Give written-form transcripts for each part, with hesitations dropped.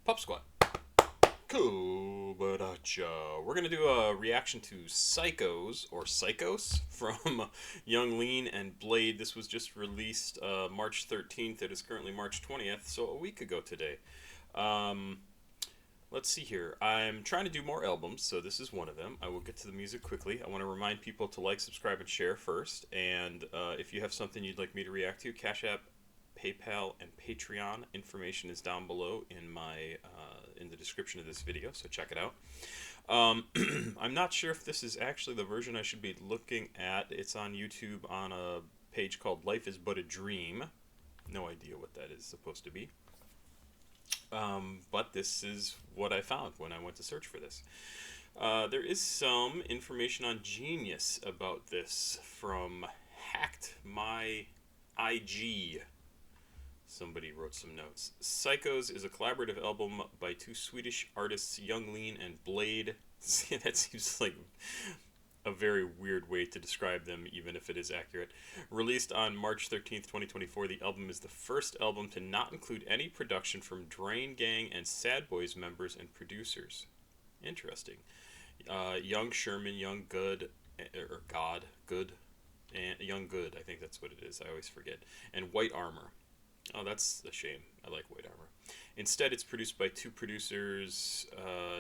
Pop Squat. Coda. We're going to do a reaction to Psykos from Young Lean and Bladee. This was just released March 13th. It is currently March 20th, so a week ago today. Let's see here. I'm trying to do more albums, so this is one of them. I will get to the music quickly. I want to remind people to like, subscribe, and share first. And if you have something you'd like me to react to, CashApp, PayPal, and Patreon information is down below in my in the description of this video, so check it out. I'm not sure if this is actually the version I should be looking at. It's on YouTube on a page called Life is But a Dream. No idea what that is supposed to be. But this is what I found when I went to search for this. There is some information on Genius about this from Hacked My IG. Somebody wrote some notes. Psykos is a collaborative album by two Swedish artists, Young Lean and Bladee. See, that seems like a very weird way to describe them, even if it is accurate. Released on March 13th, 2024, the album is the first album to not include any production from Drain Gang and Sad Boys members and producers. Interesting. Young Sherman, Young Good, or God, Good, and Young Good, I think that's what it is, I always forget, and White Armor. Oh, that's a shame. I like White Armor. Instead, it's produced by two producers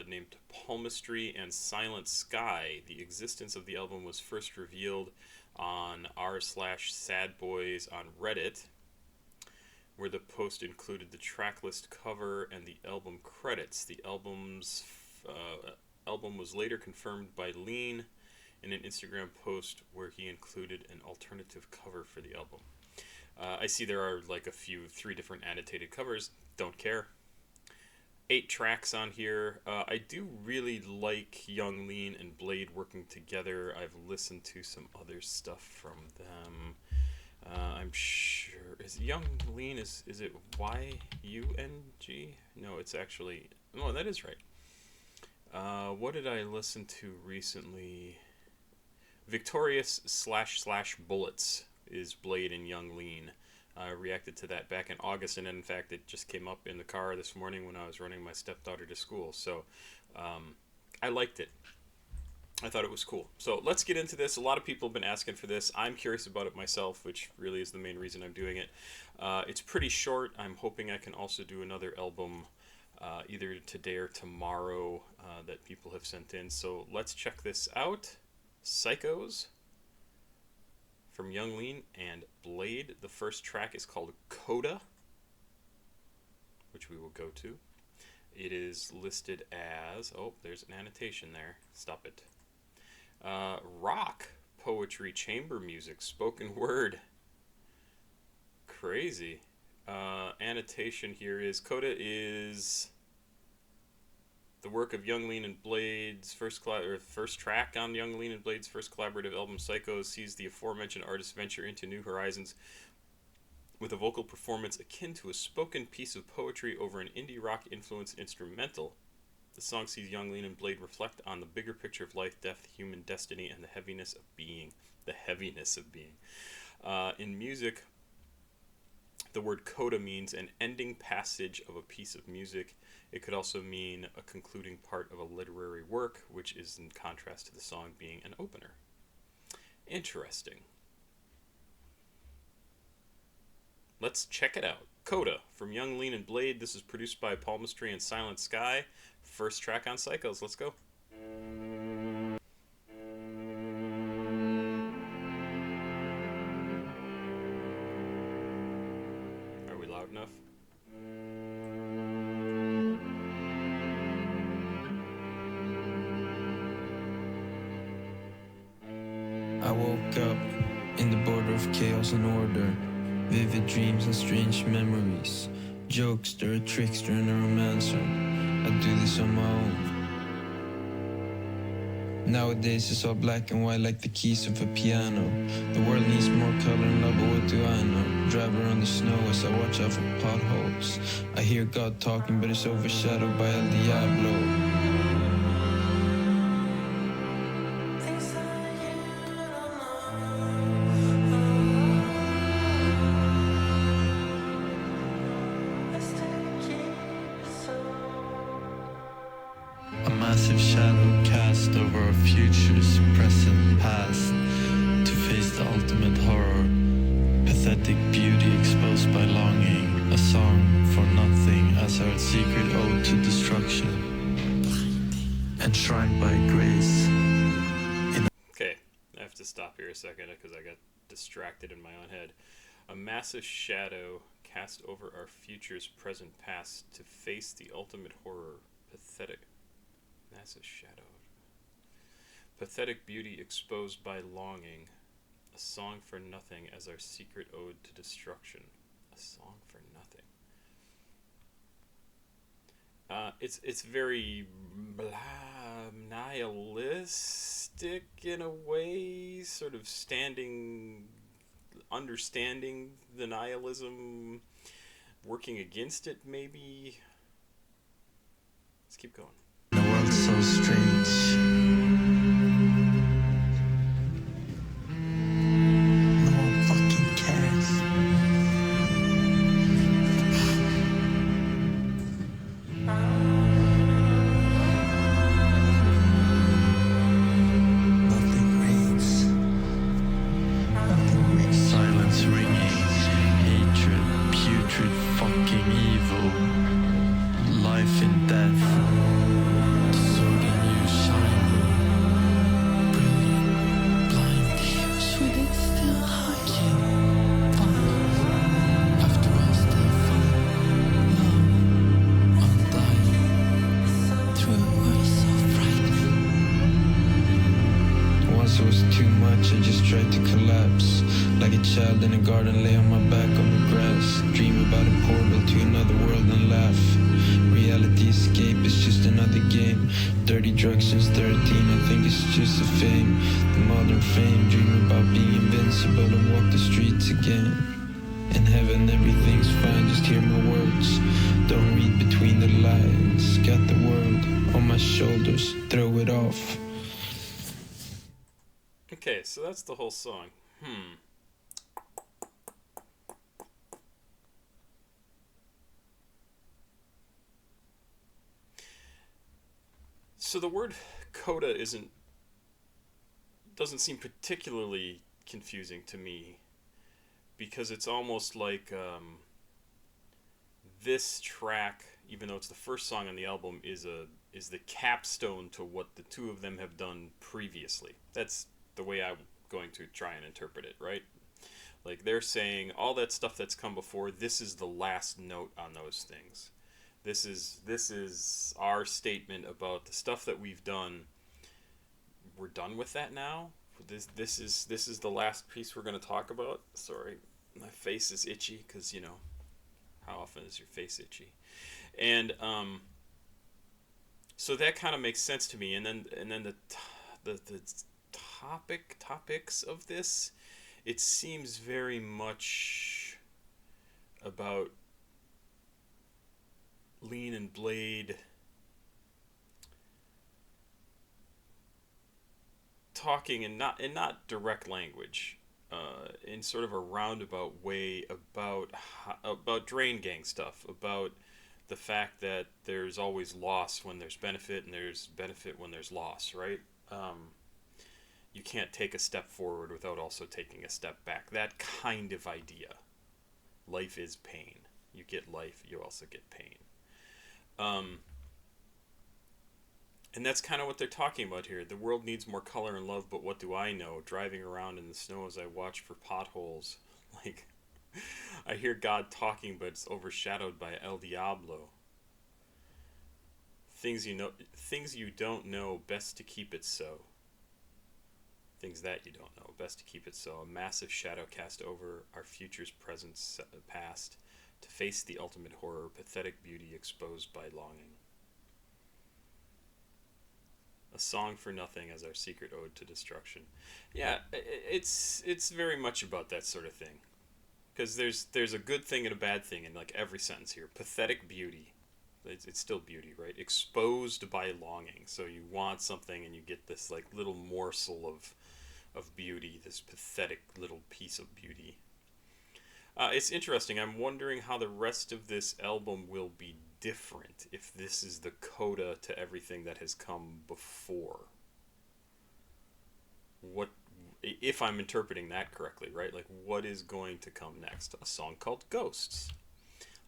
named Palmistry and Silent Sky. The existence of the album was first revealed on r/sadboys on Reddit, where the post included the tracklist cover and the album credits. The album was later confirmed by Lean in an Instagram post where he included an alternative cover for the album. I see there are like three different annotated covers. Don't care. 8 tracks on here. I do really like Young Lean and Bladee working together. I've listened to some other stuff from them. I'm sure is Young Lean is it Y-U-N-G? No, it's actually that is right. What did I listen to recently? Victorious / Bullets is Bladee and Young Lean. I reacted to that back in August, and in fact it just came up in the car this morning when I was running my stepdaughter to school. So I liked it. I thought it was cool. So let's get into this. A lot of people have been asking for this. I'm curious about it myself, which really is the main reason I'm doing it. It's pretty short. I'm hoping I can also do another album either today or tomorrow that people have sent in. So let's check this out. Psykos from Young Lean and Bladee. The first track is called Coda, which we will go to. It is listed as, there's an annotation there. Stop it. Rock, poetry, chamber music, spoken word. Crazy. Annotation here is Coda is the work of Young Lean and Bladee's first track on Young Lean and Bladee's first collaborative album. Psykos sees the aforementioned artists venture into new horizons with a vocal performance akin to a spoken piece of poetry over an indie rock influenced instrumental. The song sees Young Lean and Bladee reflect on the bigger picture of life, death, human destiny, and the heaviness of being. In music, the word coda means an ending passage of a piece of music. It could also mean a concluding part of a literary work, which is in contrast to the song being an opener. Interesting. Let's check it out. Coda from Young Lean and Bladee. This is produced by Palmistry and Silent Sky. First track on Psykos. Let's go. Are we loud enough? I woke up in the border of chaos and order, vivid dreams and strange memories, jokester, a trickster and a romancer. I do this on my own. Nowadays it's all black and white like the keys of a piano. The world needs more color and love, but what do I know? Drive around the snow as I watch out for potholes. I hear God talking, but it's overshadowed by El Diablo. massive shadow cast over our futures, present, past, to face the ultimate horror. Pathetic beauty exposed by longing, a song for nothing as our secret ode to destruction. Enshrined by grace. Okay, I have to stop here a second because I got distracted in my own head. A massive shadow cast over our futures, present, past, to face the ultimate horror. Pathetic. Massive shadow. Pathetic beauty exposed by longing. A song for nothing as our secret ode to destruction. A song for nothing. It's very nihilistic in a way, sort of understanding the nihilism, working against it maybe. Let's keep going. The world's so strange. No one fucking cares. Nothing rings. Silence ringing. Hatred, putrid fucking evil. Life and death. The sword in you shining. Brilliant, blinding. Should it still hiding? Fun. After all, still fun. Love. Undying. Through it was so frightening. Once it was too much, I just tried to collapse. Like a child in a garden, lay on my back on the grass. Dream about a portal to another world and laugh. Reality escape is just another game. Dirty drugs since 13, I think it's just a fame. The modern fame, dream about being invincible and walk the streets again. In heaven everything's fine, just hear my words. Don't read between the lines. Got the world on my shoulders, throw it off. Okay, so that's the whole song. So the word coda doesn't seem particularly confusing to me, because it's almost like this track, even though it's the first song on the album, is the capstone to what the two of them have done previously. That's the way I'm going to try and interpret it, right? Like, they're saying all that stuff that's come before, this is the last note on those things. This is our statement about the stuff that we've done. We're done with that now. This is the last piece we're going to talk about. Sorry, my face is itchy because, you know, how often is your face itchy? And so that kind of makes sense to me. And then the topics of this, it seems very much about Lean and Bladee talking in not direct language, in sort of a roundabout way about drain gang stuff, about the fact that there's always loss when there's benefit, and there's benefit when there's loss, right? You can't take a step forward without also taking a step back. That kind of idea. Life is pain. You get life, you also get pain. And that's kind of what they're talking about here. The world needs more color and love, but what do I know? Driving around in the snow as I watch for potholes. Like, I hear God talking, but it's overshadowed by El Diablo. Things you don't know, best to keep it so. Things that you don't know, best to keep it so. A massive shadow cast over our futures, present, past, to face the ultimate horror, pathetic beauty exposed by longing. A song for nothing as our secret ode to destruction. Yeah, it's very much about that sort of thing. Because there's a good thing and a bad thing in like every sentence here. Pathetic beauty. It's still beauty, right? Exposed by longing. So you want something and you get this like little morsel of beauty, this pathetic little piece of beauty. It's interesting. I'm wondering how the rest of this album will be different if this is the coda to everything that has come before? What, if I'm interpreting that correctly, right? Like, what is going to come next? A song called Ghosts.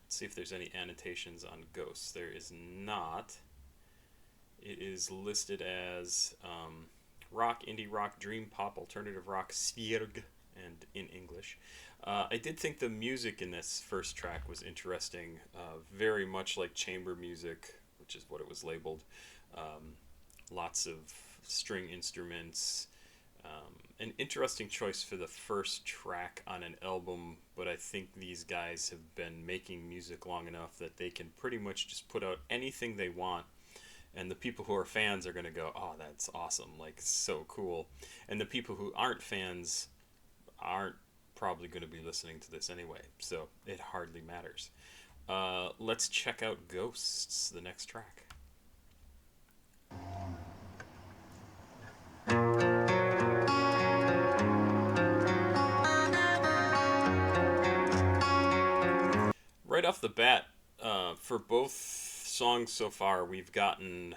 Let's see if there's any annotations on Ghosts. There is not. It is listed as rock, indie rock, dream pop, alternative rock, svirg, and in English. I did think the music in this first track was interesting, very much like chamber music, which is what it was labeled. Lots of string instruments. An interesting choice for the first track on an album, but I think these guys have been making music long enough that they can pretty much just put out anything they want, and the people who are fans are going to go, oh, that's awesome, like, so cool. And the people who aren't fans aren't probably going to be listening to this anyway, so it hardly matters. Let's check out Ghosts, the next track. Right off the bat, for both songs so far, we've gotten,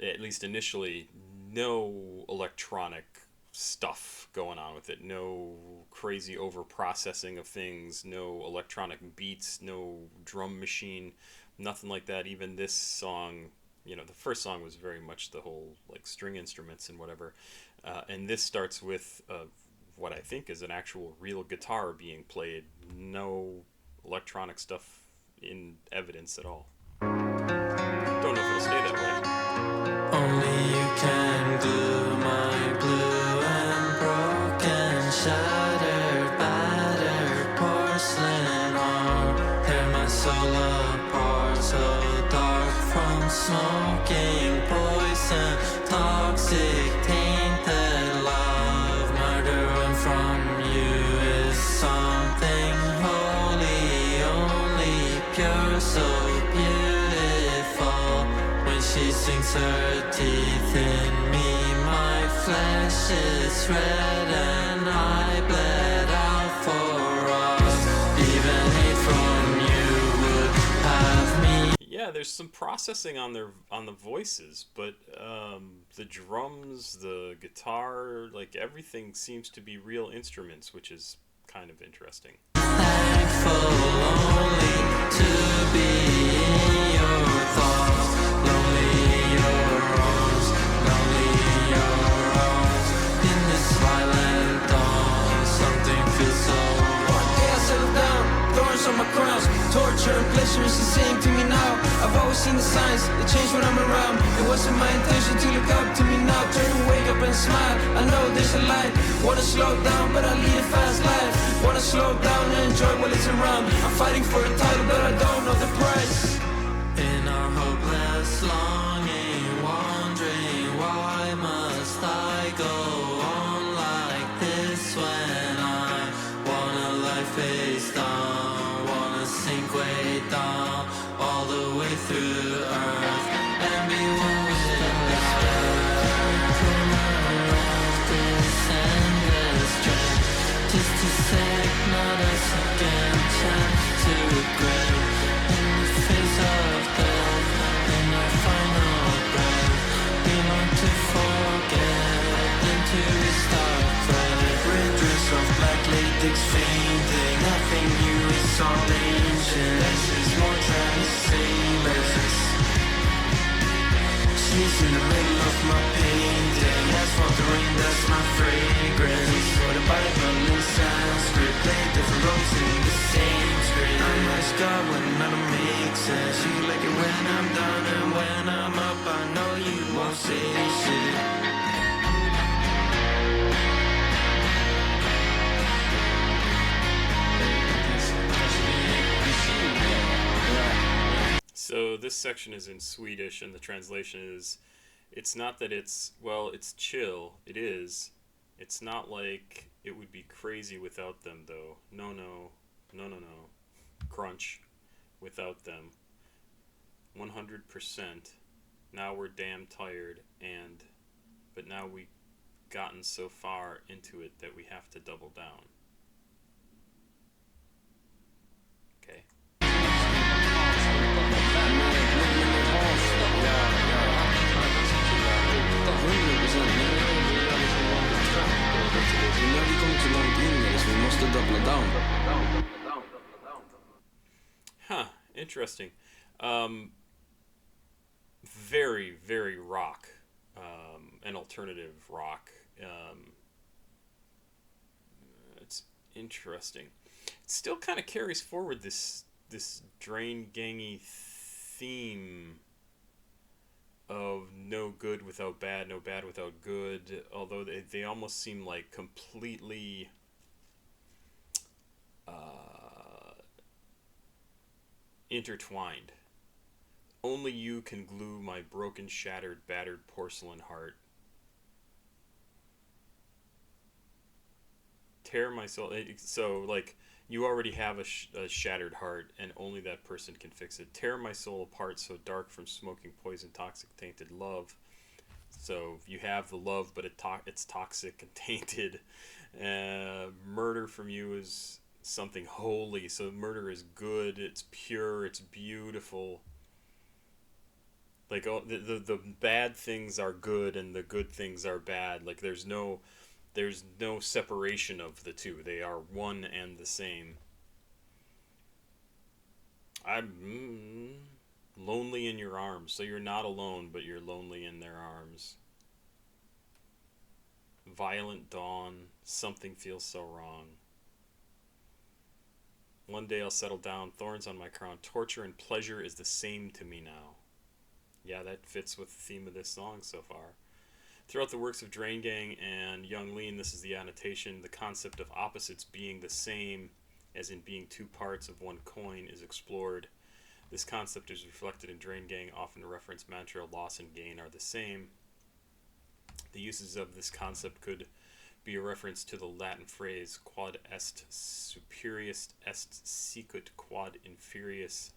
at least initially, no electronic stuff going on with it. No crazy over-processing of things, no electronic beats, no drum machine, nothing like that. Even this song, you know, the first song was very much the whole, like, string instruments and whatever. And this starts with what I think is an actual real guitar being played. No electronic stuff in evidence at all. Don't know if it'll stay that way. Only you can glue my blue and broken, shattered, battered porcelain heart. Tear my soul apart, so dark from smoking poison, toxic, tainted love. Murdering from you is something holy, only pure, so beautiful. When she sinks her teeth in me, my flesh is red and I bled out for us. Even hate from you would have me. Yeah, there's some processing on the voices, but the drums, the guitar, like, everything seems to be real instruments, which is kind of interesting. Thankful only to be in your thoughts, lonely your arms, in this violent dawn, something feels so. One day I settle down, thorns on my crowns, torture and pleasure is the same to me now. I've always seen the signs, they change when I'm around. It wasn't my intention to look up to me now. Turn, wake up and smile, I know there's a light. Wanna slow down, but I lead a fast life. Wanna slow down and enjoy while it's around. I'm fighting for a title, but I don't know the price. In our hopeless longing, wondering why must I go on like this when I wanna lie face down, wanna sink way down, all the way through earth and be one with the this endless strength, just to save not a second chance to regret. In the face of death, in our final breath, we learn to forget and to restart fresh. Red dress of black latex fainting, nothing new, it's all ancient. Less is more, trying to say less. She's in the middle of my painting, asphalt the rain, that's my fragrance. For the Bible in Sanskrit, play different roles in the same script. I ask God when none of make sense. You like it when I'm done, and when I'm up, I know you won't say shit. So this section is in Swedish, and the translation is, it's not that it's, well, it's chill, it is. It's not like it would be crazy without them, though. No. Crunch. Without them. 100%. Now we're damn tired, but now we've gotten so far into it that we have to double down. Okay. interesting. Very, very rock, and alternative rock. It's interesting. It still kind of carries forward this drain gangy theme of no good without bad, no bad without good. Although they almost seem like completely intertwined. Only you can glue my broken, shattered, battered porcelain heart. Tear my soul. So, like, you already have a shattered heart, and only that person can fix it. Tear my soul apart so dark from smoking poison, toxic, tainted love. So, you have the love, but it's toxic and tainted. Murder from you is something holy. So, murder is good, it's pure, it's beautiful. Like, oh, the bad things are good and the good things are bad. Like, there's no separation of the two. They are one and the same. I'm lonely in your arms. So you're not alone, but you're lonely in their arms. Violent dawn. Something feels so wrong. One day I'll settle down. Thorns on my crown. Torture and pleasure is the same to me now. Yeah, that fits with the theme of this song so far. Throughout the works of Drain Gang and Young Lean, this is the annotation, the concept of opposites being the same, as in being two parts of one coin, is explored. This concept is reflected in Drain Gang, often reference mantra, loss and gain are the same. The uses of this concept could be a reference to the Latin phrase quod est superius est sicut quod inferius.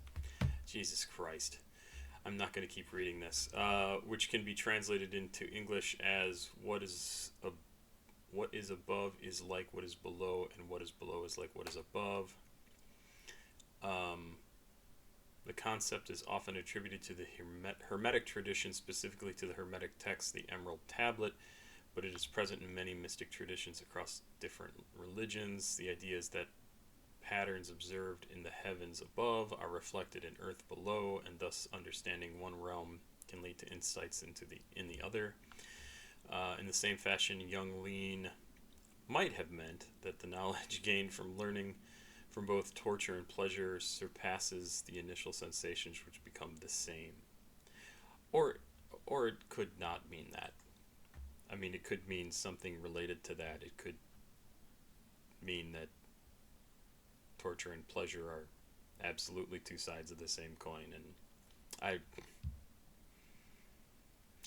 Jesus Christ. I'm not going to keep reading this, which can be translated into English as what is above is like what is below, and what is below is like what is above. The concept is often attributed to the Hermetic tradition, specifically to the Hermetic text, the Emerald Tablet, but it is present in many mystic traditions across different religions. The idea is that patterns observed in the heavens above are reflected in earth below, and thus understanding one realm can lead to insights in the other. In the same fashion, Young Lean might have meant that the knowledge gained from learning from both torture and pleasure surpasses the initial sensations, which become the same. Or it could not mean that. I mean, it could mean something related to that. It could mean that torture and pleasure are absolutely two sides of the same coin, and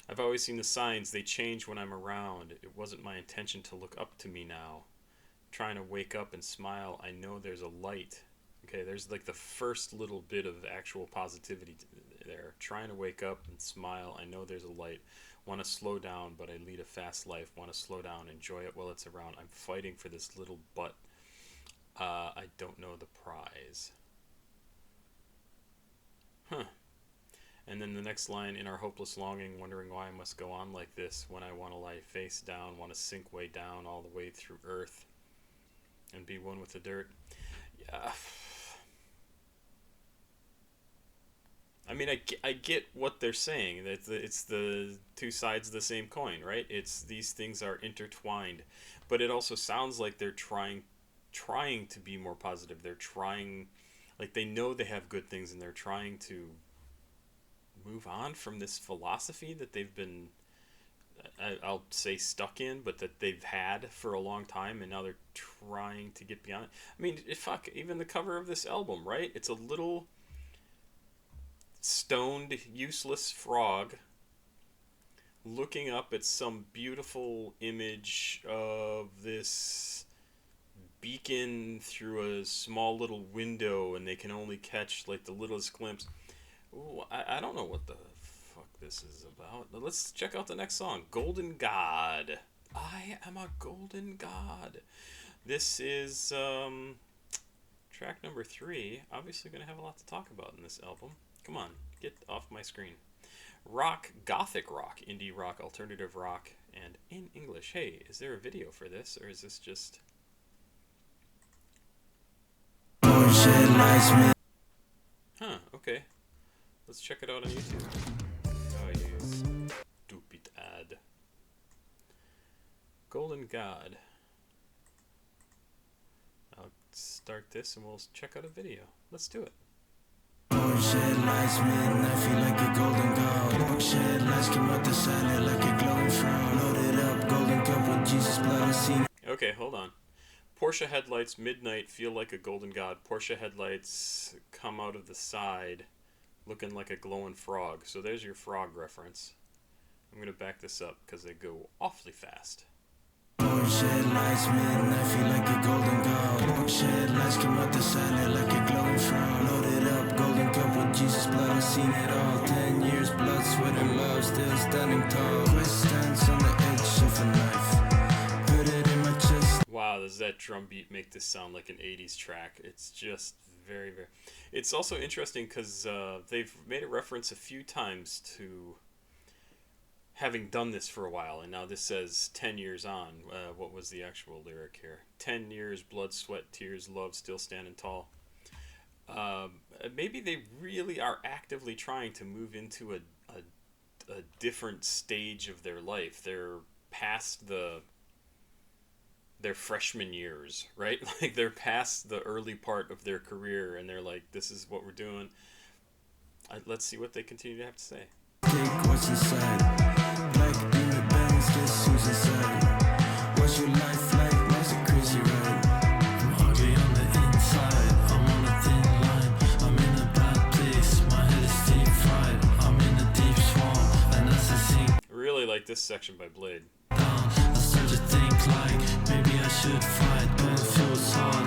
I've always seen the signs. They change when I'm around. It wasn't my intention to look up to me now. Trying to wake up and smile. I know there's a light. Okay, there's like the first little bit of actual positivity there. Trying to wake up and smile. I know there's a light. Want to slow down, but I lead a fast life. Want to slow down, enjoy it while it's around. I'm fighting for this little butt. I don't know the prize. And then the next line, in our hopeless longing, wondering why I must go on like this, when I want to lie face down, want to sink way down all the way through earth and be one with the dirt. Yeah. I mean, I get what they're saying. It's the two sides of the same coin, right? It's these things are intertwined, but it also sounds like they're trying to be more positive. They're trying, like, they know they have good things, and they're trying to move on from this philosophy that they've been, I'll say, stuck in, but that they've had for a long time, and now they're trying to get beyond it. I mean, fuck, even the cover of this album, right? It's a little stoned, useless frog looking up at some beautiful image of this beacon through a small little window, and they can only catch like the littlest glimpse. Ooh, I don't know what the fuck this is about. Let's check out the next song, Golden God. I am a golden god. This is track number 3. Obviously going to have a lot to talk about in this album. Come on, get off my screen. Rock, gothic rock, indie rock, alternative rock, and in English. Hey, is there a video for this, or is this just... Huh, okay. Let's check it out on YouTube. Oh, you stupid ad. Golden God. I'll start this and we'll check out a video. Let's do it. Shed lights, man, I feel like a golden god. Shed lights come out the side like a glowing frown. Loaded up, golden cup with Jesus blood, I seen. Okay, hold on. Porsche headlights, midnight, feel like a golden god. Porsche headlights come out of the side looking like a glowing frog. So there's your frog reference. I'm going to back this up because they go awfully fast. Shed lights, man, I feel like a golden god. Shed lights come out the side like a glowing frown. Loaded up, golden cup with Jesus blood, I seen it all. 10 years, blood, sweat, and love, still standing tall. Quest stance on the edge of a knife. Put it in my chest. Wow, does that drum beat make this sound like an 80s track? It's just very, very... It's also interesting because they've made a reference a few times to having done this for a while, and now this says 10 years on. What was the actual lyric here? 10 years, blood, sweat, tears, love, still standing tall. Maybe they really are actively trying to move into a different stage of their life. They're past their freshman years, right? Like they're past the early part of their career, and they're like, this is what we're doing. Let's see what they continue to have to say. Take what's inside. Black demon bands, guess who's inside? What's your life like? What's a crazy ride? I'm ugly on the inside. I'm on a thin line. I'm in a bad place. My head is deep fried. I'm in a deep swamp, and as I sink I really like this section by Bladee. down, I start to think like maybe I should fight, but it feels hard.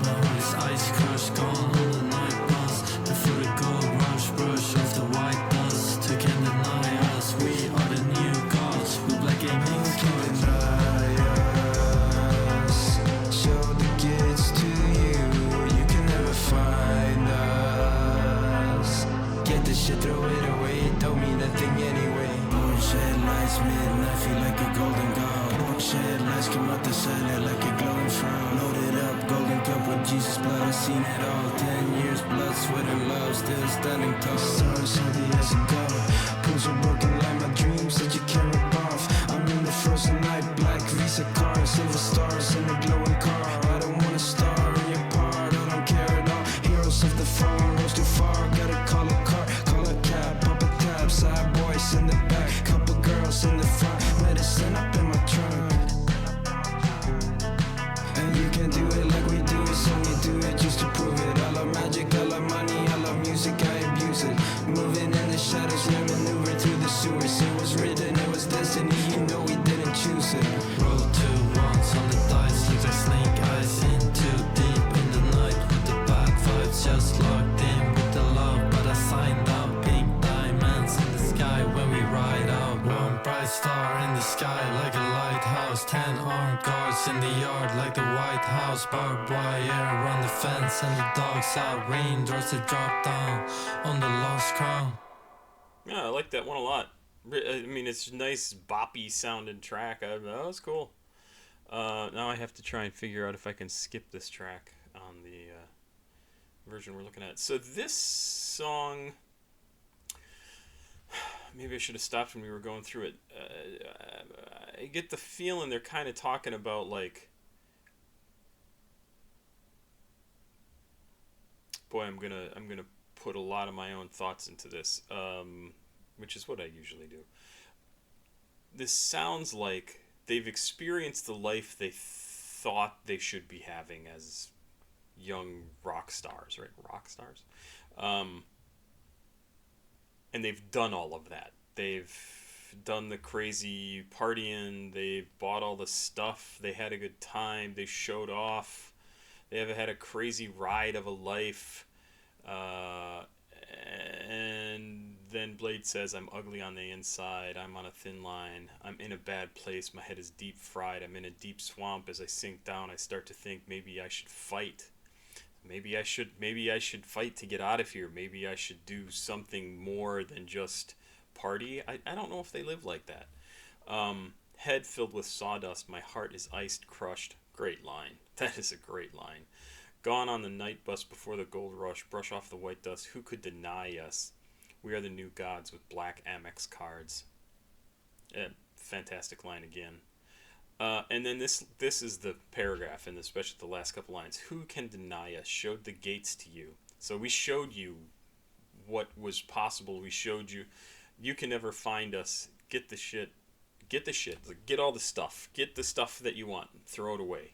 My heart is ice crushed, gone on the night bus. Before the gold rush, brush off the white dust. Who can deny us? We are the new gods. We black gaming can deny us. Show the kids to you. You can never find us. Get the shit, throw it away. It don't mean a thing anyway. Shed lights, man, I feel like a golden god. Shed lights come out the side like a glowing frown. Loaded up, golden cup with Jesus blood, I seen it all. 10 years, blood, sweat, and love, still standing tall. Stars heavy as a god. Pulls are broken like my dreams that you can't rip off. I'm in the frozen night, black Visa car, silver stars in a glowing car. I don't want to star in your part, I don't care at all. Heroes of the farm, rose too far, gotta call a car, call a cab, pop a tab, side boys in the back, couple girls in the front, medicine up in my trunk. And you can do it like we do it, so we do it just to prove it. I love magic, I love money, I love music, I abuse it. Moving in the shadows, we maneuver through the sewers. It was written, it was destiny, you know we didn't choose it. Roll 2 ones on the dice, looks like snake eyes. In too deep in the night with the bad vibes, just locked in with the love. But I signed out, pink diamonds in the sky when we ride out. One bright star in the sky like a lighthouse. 10 armed guards in the yard like the White House. Barbed wire around the fence and the dogs out. Raindrops that drop down on the lost crown. Yeah, I like that one a lot. I mean, it's a nice boppy sounding track. That was cool. Now I have to try and figure out if I can skip this track on the version we're looking at. So this song, maybe I should have stopped when we were going through it. I get the feeling they're kind of talking about like, boy, I'm gonna put a lot of my own thoughts into this, which is what I usually do. This sounds like they've experienced the life they thought they should be having as young rock stars, right? Rock stars. And they've done all of that. They've done the crazy partying. They bought all the stuff. They had a good time. They showed off. They have had a crazy ride of a life. And then Bladee says, I'm ugly on the inside. I'm on a thin line. I'm in a bad place. My head is deep fried. I'm in a deep swamp. As I sink down, I start to think maybe I should fight. Maybe I should fight to get out of here. Maybe I should do something more than just party. I don't know if they live like that. Head filled with sawdust. My heart is iced, crushed. Great line. That is a great line. Gone on the night bus before the gold rush, brush off the white dust. Who could deny us? We are the new gods with black Amex cards. Fantastic line again. And then this is the paragraph, and especially the last couple lines. Who can deny us? Showed the gates to you. So we showed you what was possible. We showed you. You can never find us. Get the shit. Get the shit. Get all the stuff. Get the stuff that you want. Throw it away.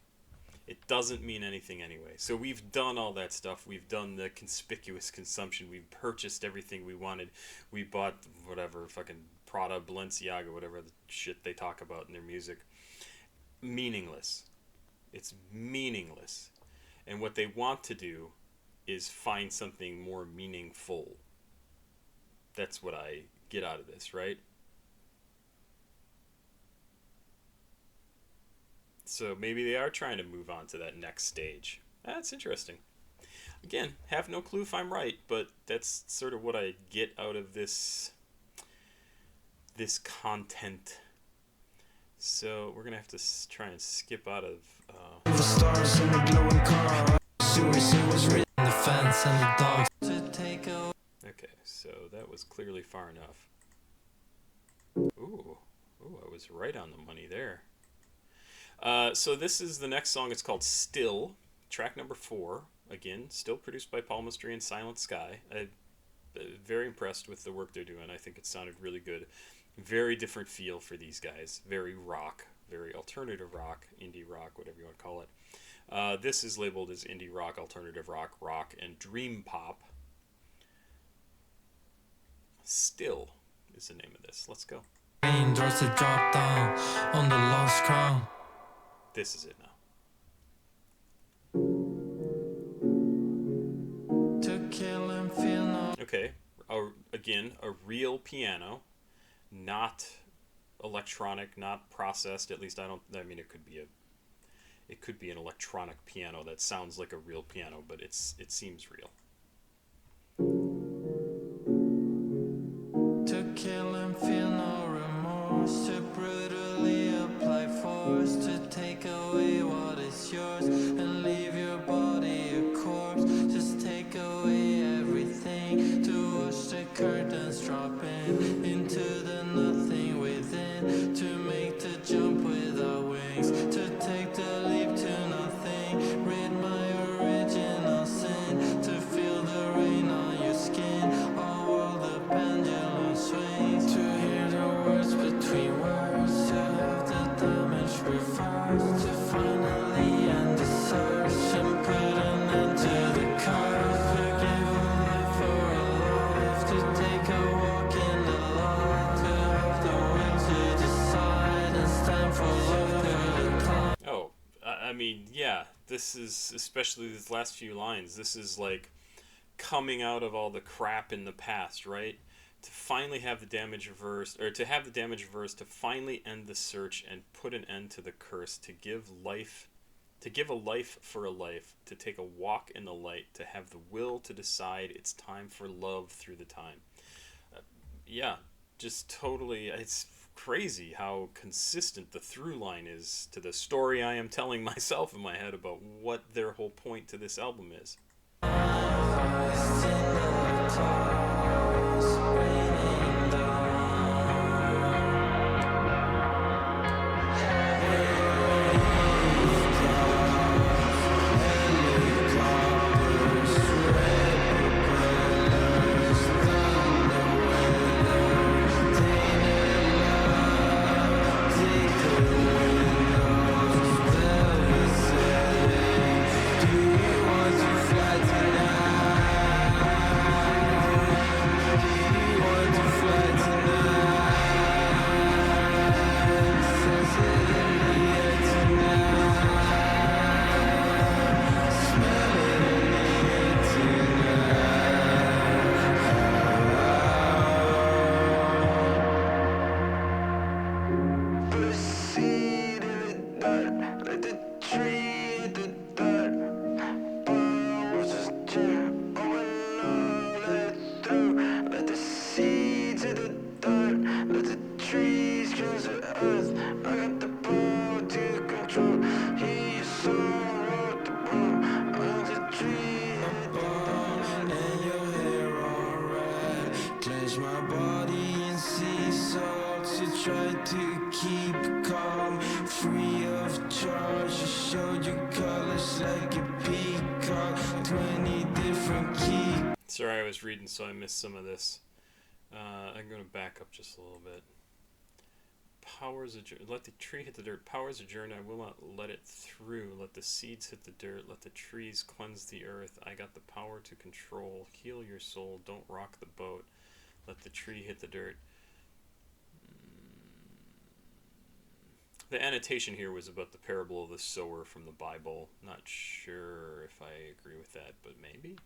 It doesn't mean anything anyway. So we've done all that stuff. We've done the conspicuous consumption. We've purchased everything we wanted. We bought whatever, fucking Prada, Balenciaga, whatever the shit they talk about in their music. Meaningless. It's meaningless. And what they want to do is find something more meaningful. That's what I get out of this, right? So maybe they are trying to move on to that next stage. That's interesting. Again, have no clue if I'm right, but that's sort of what I get out of this content. So we're going to have to try and skip out of... The stars in the glowing car. Was written the fence and the dogs to take over. Okay, so that was clearly far enough. Ooh, I was right on the money there. So this is the next song. It's called Still, track number 4. Again, still produced by Palmistry and Silent Sky. I'm very impressed with the work they're doing. I think it sounded really good. Very different feel for these guys. Very rock, very alternative rock, indie rock, whatever you want to call it. This is labeled as indie rock, alternative rock, rock, and dream pop. Still is the name of this. Let's go. Raindrops that drop down on the lost crown. This is it now. To kill and feel no. Okay, again, a real piano, not electronic, not processed. At least I mean, it could be an electronic piano that sounds like a real piano, but it seems real. To kill and feel no remorse, to brutally apply force, to take away what is yours and leave your body a corpse. Just take away everything, to watch the curtains dropping into the nothing within, to make the jump without wings, to take the leap to nothing, rid my original sin, to feel the rain on your skin, all while the pendulum swings, to hear the words between words, to have the damage reversed, to finally end the search and put an end to the curse, to give a life for a life, to take a walk in the light, to have the will to decide and stand for love through the climb. Oh, I mean, yeah, this is, especially these last few lines, this is like coming out of all the crap in the past, right? To finally have the damage reversed, or to have the damage reversed, to finally end the search and put an end to the curse, to give a life for a life, to take a walk in the light, to have the will to decide it's time for love through the time. Yeah, just totally, it's crazy how consistent the through line is to the story I am telling myself in my head about what their whole point to this album is. Cleanse my body in sea salt to try to keep calm, free of charge. You showed your colors like a peacock, 20 different keys. Sorry, I was reading, so I missed some of this. I'm going to back up just a little bit. Powers adjourn. Let the tree hit the dirt. Powers adjourn. I will not let it through. Let the seeds hit the dirt. Let the trees cleanse the earth. I got the power to control. Heal your soul. Don't rock the boat. Let the tree hit the dirt. The annotation here was about the parable of the sower from the Bible. Not sure if I agree with that, but maybe.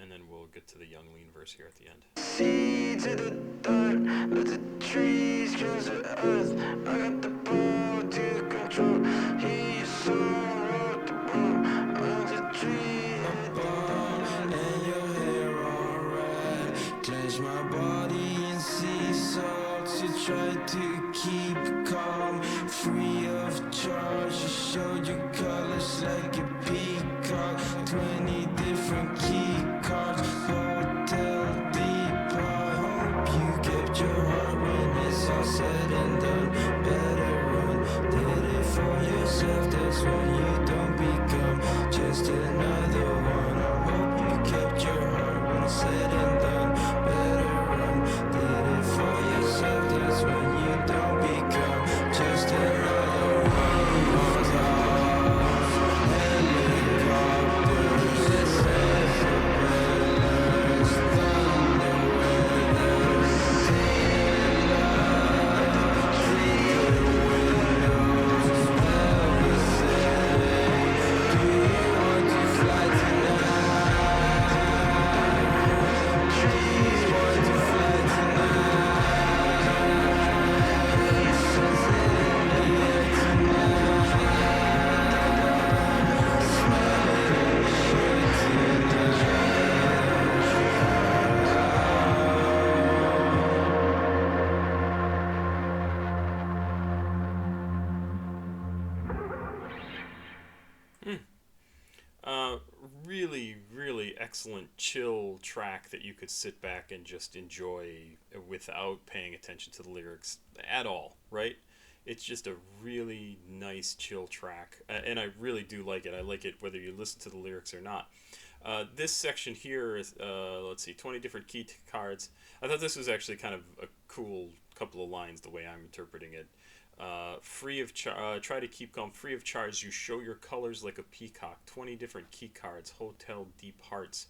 And then we'll get to the Young Lean verse here at the end. Seeds in the dirt, let the trees cleanse the earth. I got the power to control. Hear your soul, rock the boat. On the tree, hit the dirt, and your hair all red. Cleanse my body in sea salt to try to keep calm, free of charge. You showed your colors like a peacock, 20 different key cards. Hotel deep, I hope you kept your heart when it's all said and done. Better run, did it for yourself. That's when you don't become just another one. I hope you kept your heart when it's said and done. Better run, did it for yourself. That's when you don't become just another one. Really excellent chill track that you could sit back and just enjoy without paying attention to the lyrics at all, right? It's just a really nice chill track, and I really do like it. I like it whether you listen to the lyrics or not. This section here is, let's see, 20 different key cards. I thought this was actually kind of a cool couple of lines the way I'm interpreting it. Free of try to keep calm, free of charge. You show your colors like a peacock. 20 different key cards. Hotel deep hearts.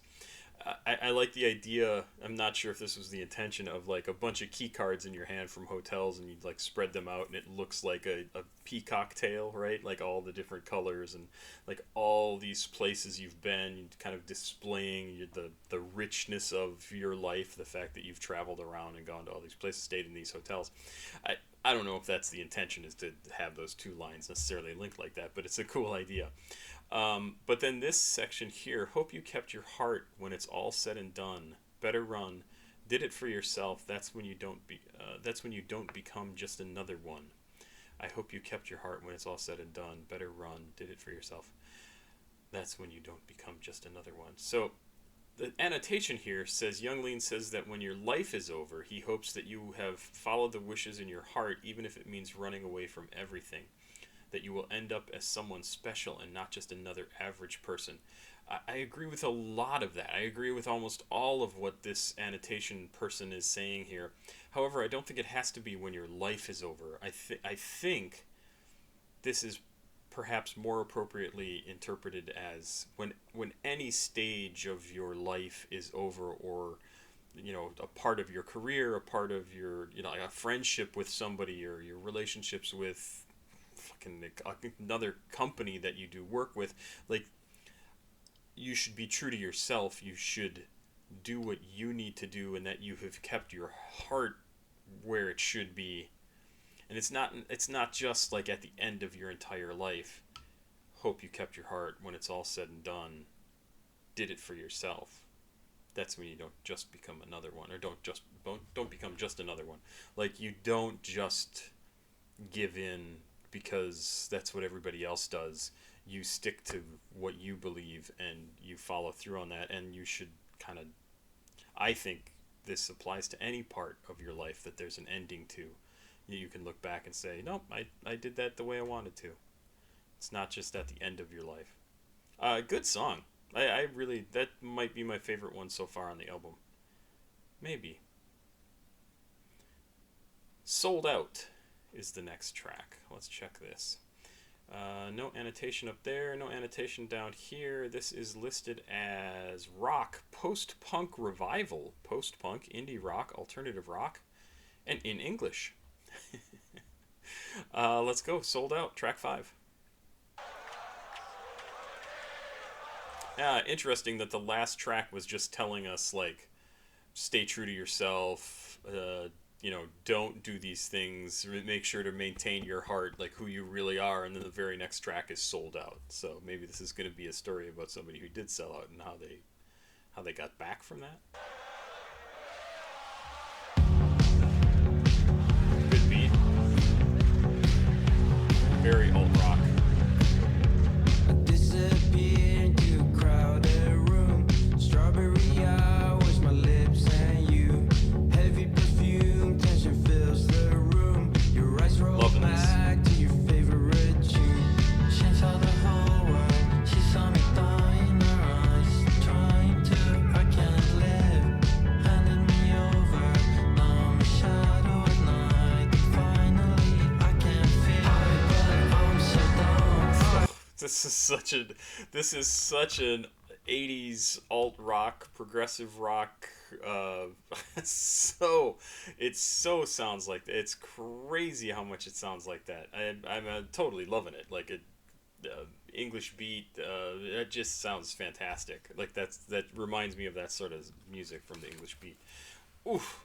I like the idea. I'm not sure if this was the intention of like a bunch of key cards in your hand from hotels, and you like spread them out, and it looks like a peacock tail, right? Like all the different colors and like all these places you've been, kind of displaying the richness of your life, the fact that you've traveled around and gone to all these places, stayed in these hotels. I don't know if that's the intention, is to have those two lines necessarily linked like that, but it's a cool idea. But then this section here, hope you kept your heart when it's all said and done. Better run, did it for yourself. That's when you don't become just another one. I hope you kept your heart when it's all said and done. Better run, did it for yourself. That's when you don't become just another one. So the annotation here says, Young Lean says that when your life is over, he hopes that you have followed the wishes in your heart, even if it means running away from everything. That you will end up as someone special and not just another average person. I agree with a lot of that. I agree with almost all of what this annotation person is saying here. However, I don't think it has to be when your life is over. I think this is perhaps more appropriately interpreted as when any stage of your life is over, or a part of your career, a part of your like a friendship with somebody, or your relationships with fucking another company that you do work with. Like, you should be true to yourself. You should do what you need to do, and that you have kept your heart where it should be. And it's not just like at the end of your entire life. Hope you kept your heart when it's all said and done. Did it for yourself. That's when you don't just become another one, or don't become just another one. Like, you don't just give in because that's what everybody else does. You stick to what you believe, and you follow through on that. And you should kind of, I think, this applies to any part of your life that there's an ending to. You can look back and say, nope, I did that the way I wanted to. It's not just at the end of your life. Good song. I really, that might be my favorite one so far on the album. Maybe. Sold Out is the next track. Let's check this. No annotation up there, no annotation down here. This is listed as rock, post-punk revival, post-punk, indie rock, alternative rock, and in English. Let's go. Sold Out, track 5. Interesting that the last track was just telling us, like, stay true to yourself, don't do these things, make sure to maintain your heart, like who you really are, and then the very next track is Sold Out. So maybe this is going to be a story about somebody who did sell out and how they got back from that. Good beat. Very alt rock. This is such an 80s alt rock, progressive rock. It sounds like that. It's crazy how much it sounds like that. I'm totally loving it. Like English beat. It just sounds fantastic. Like that reminds me of that sort of music from the English beat. Oof.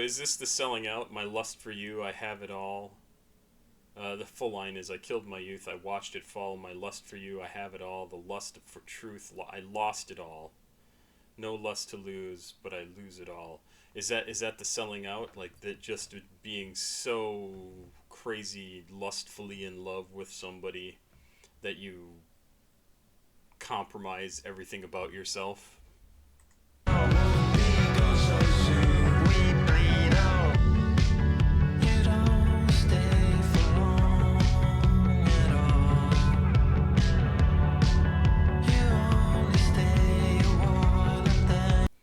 Is this the Selling Out? My lust for you, I have it all. The full line is, I killed my youth, I watched it fall. My lust for you, I have it all. The lust for truth, I lost it all. No lust to lose, but I lose it all. Is that the Selling Out? Like that, just being so crazy, lustfully in love with somebody that you compromise everything about yourself?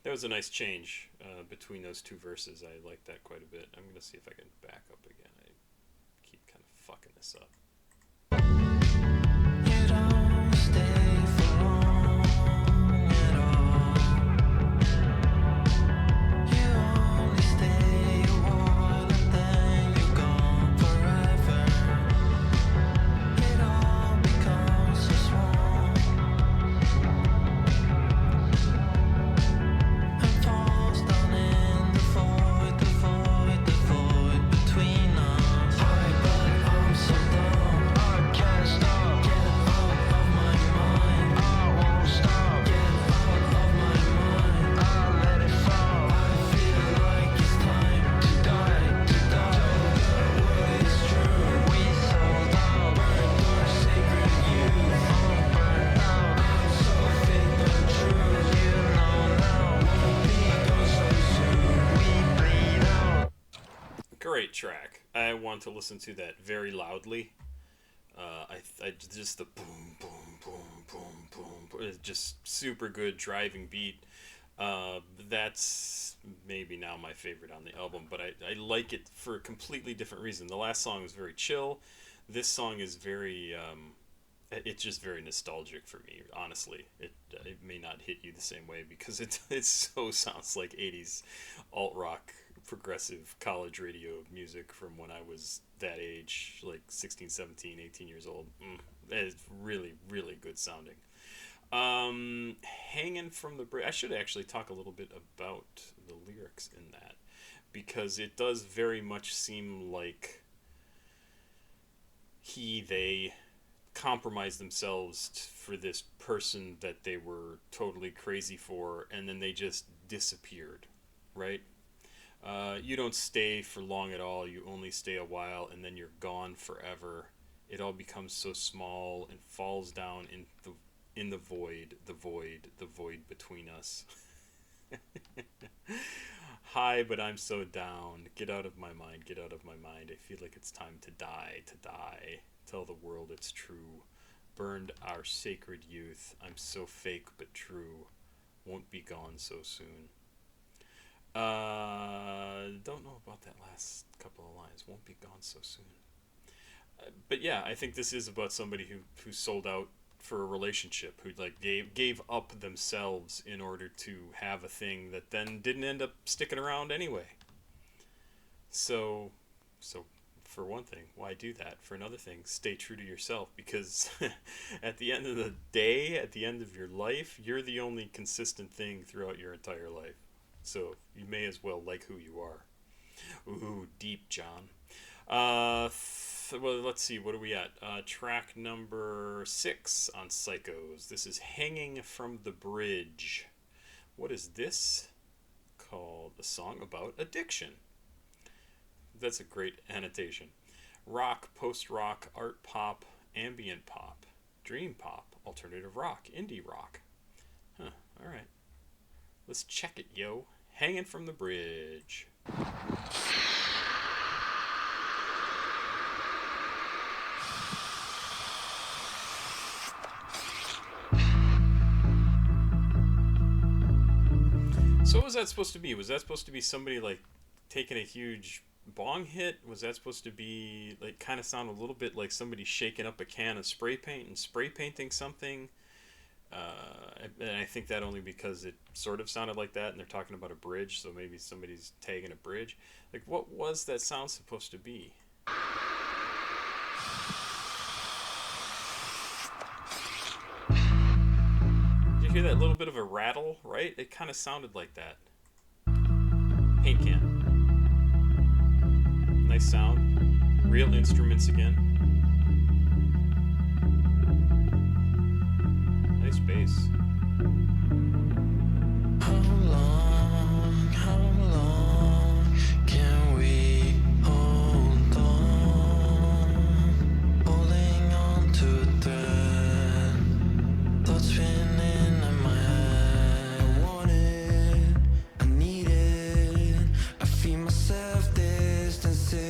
That was a nice change between those two verses. I like that quite a bit. I'm going to see if I can back up again. I keep kind of fucking this up. You don't stay for long at all. You only stay a while and then you're gone forever. It all becomes so small. Great track. I want to listen to that very loudly. I just the boom, boom, boom, boom, boom, boom. It's just super good driving beat. That's maybe now my favorite on the album, but I like it for a completely different reason. The last song is very chill. This song is very It's just very nostalgic for me, honestly. It may not hit you the same way because it so sounds like 80s alt rock progressive college radio music from when I was that age, like 16, 17, 18 years old. It's really, really good sounding. Hanging from the Bridge. I should actually talk a little bit about the lyrics in that because it does very much seem like they compromised themselves for this person that they were totally crazy for, and then they just disappeared, right? You don't stay for long at all. You only stay a while, and then you're gone forever. It all becomes so small and falls down in the void, the void between us. Hi, but I'm so down. Get out of my mind, get out of my mind. I feel like it's time to die, to die. Tell the world it's true. Burned our sacred youth. I'm so fake but true. Won't be gone so soon. Don't know about that last couple of lines. Won't be gone so soon. But yeah, I think this is about somebody who sold out for a relationship, who like gave up themselves in order to have a thing that then didn't end up sticking around anyway. So for one thing, why do that? For another thing, stay true to yourself, because at the end of the day, at the end of your life, you're the only consistent thing throughout your entire life. So you may as well like who you are. Ooh, deep, John. Well, let's see, what are we at? Track number 6 on Psykos. This is Hanging from the Bridge. What is this called? A song about addiction. That's a great annotation. Rock, post-rock, art pop, ambient pop, dream pop, alternative rock, indie rock. Huh, alright. Let's check it, yo. Hanging from the Bridge. So what was that supposed to be? Was that supposed to be somebody like taking a huge bong hit? Was that supposed to be like kind of sound a little bit like somebody shaking up a can of spray paint and spray painting something? And I think that only because it sort of sounded like that, and they're talking about a bridge, so maybe somebody's tagging a bridge. Like, what was that sound supposed to be? Did you hear that little bit of a rattle, right? It kind of sounded like that. Paint can. Nice sound. Real instruments again. Nice bass. How long can we hold on? Holding on to a thread, thoughts spinning in my head. I want it, I need it, I feel myself distancing.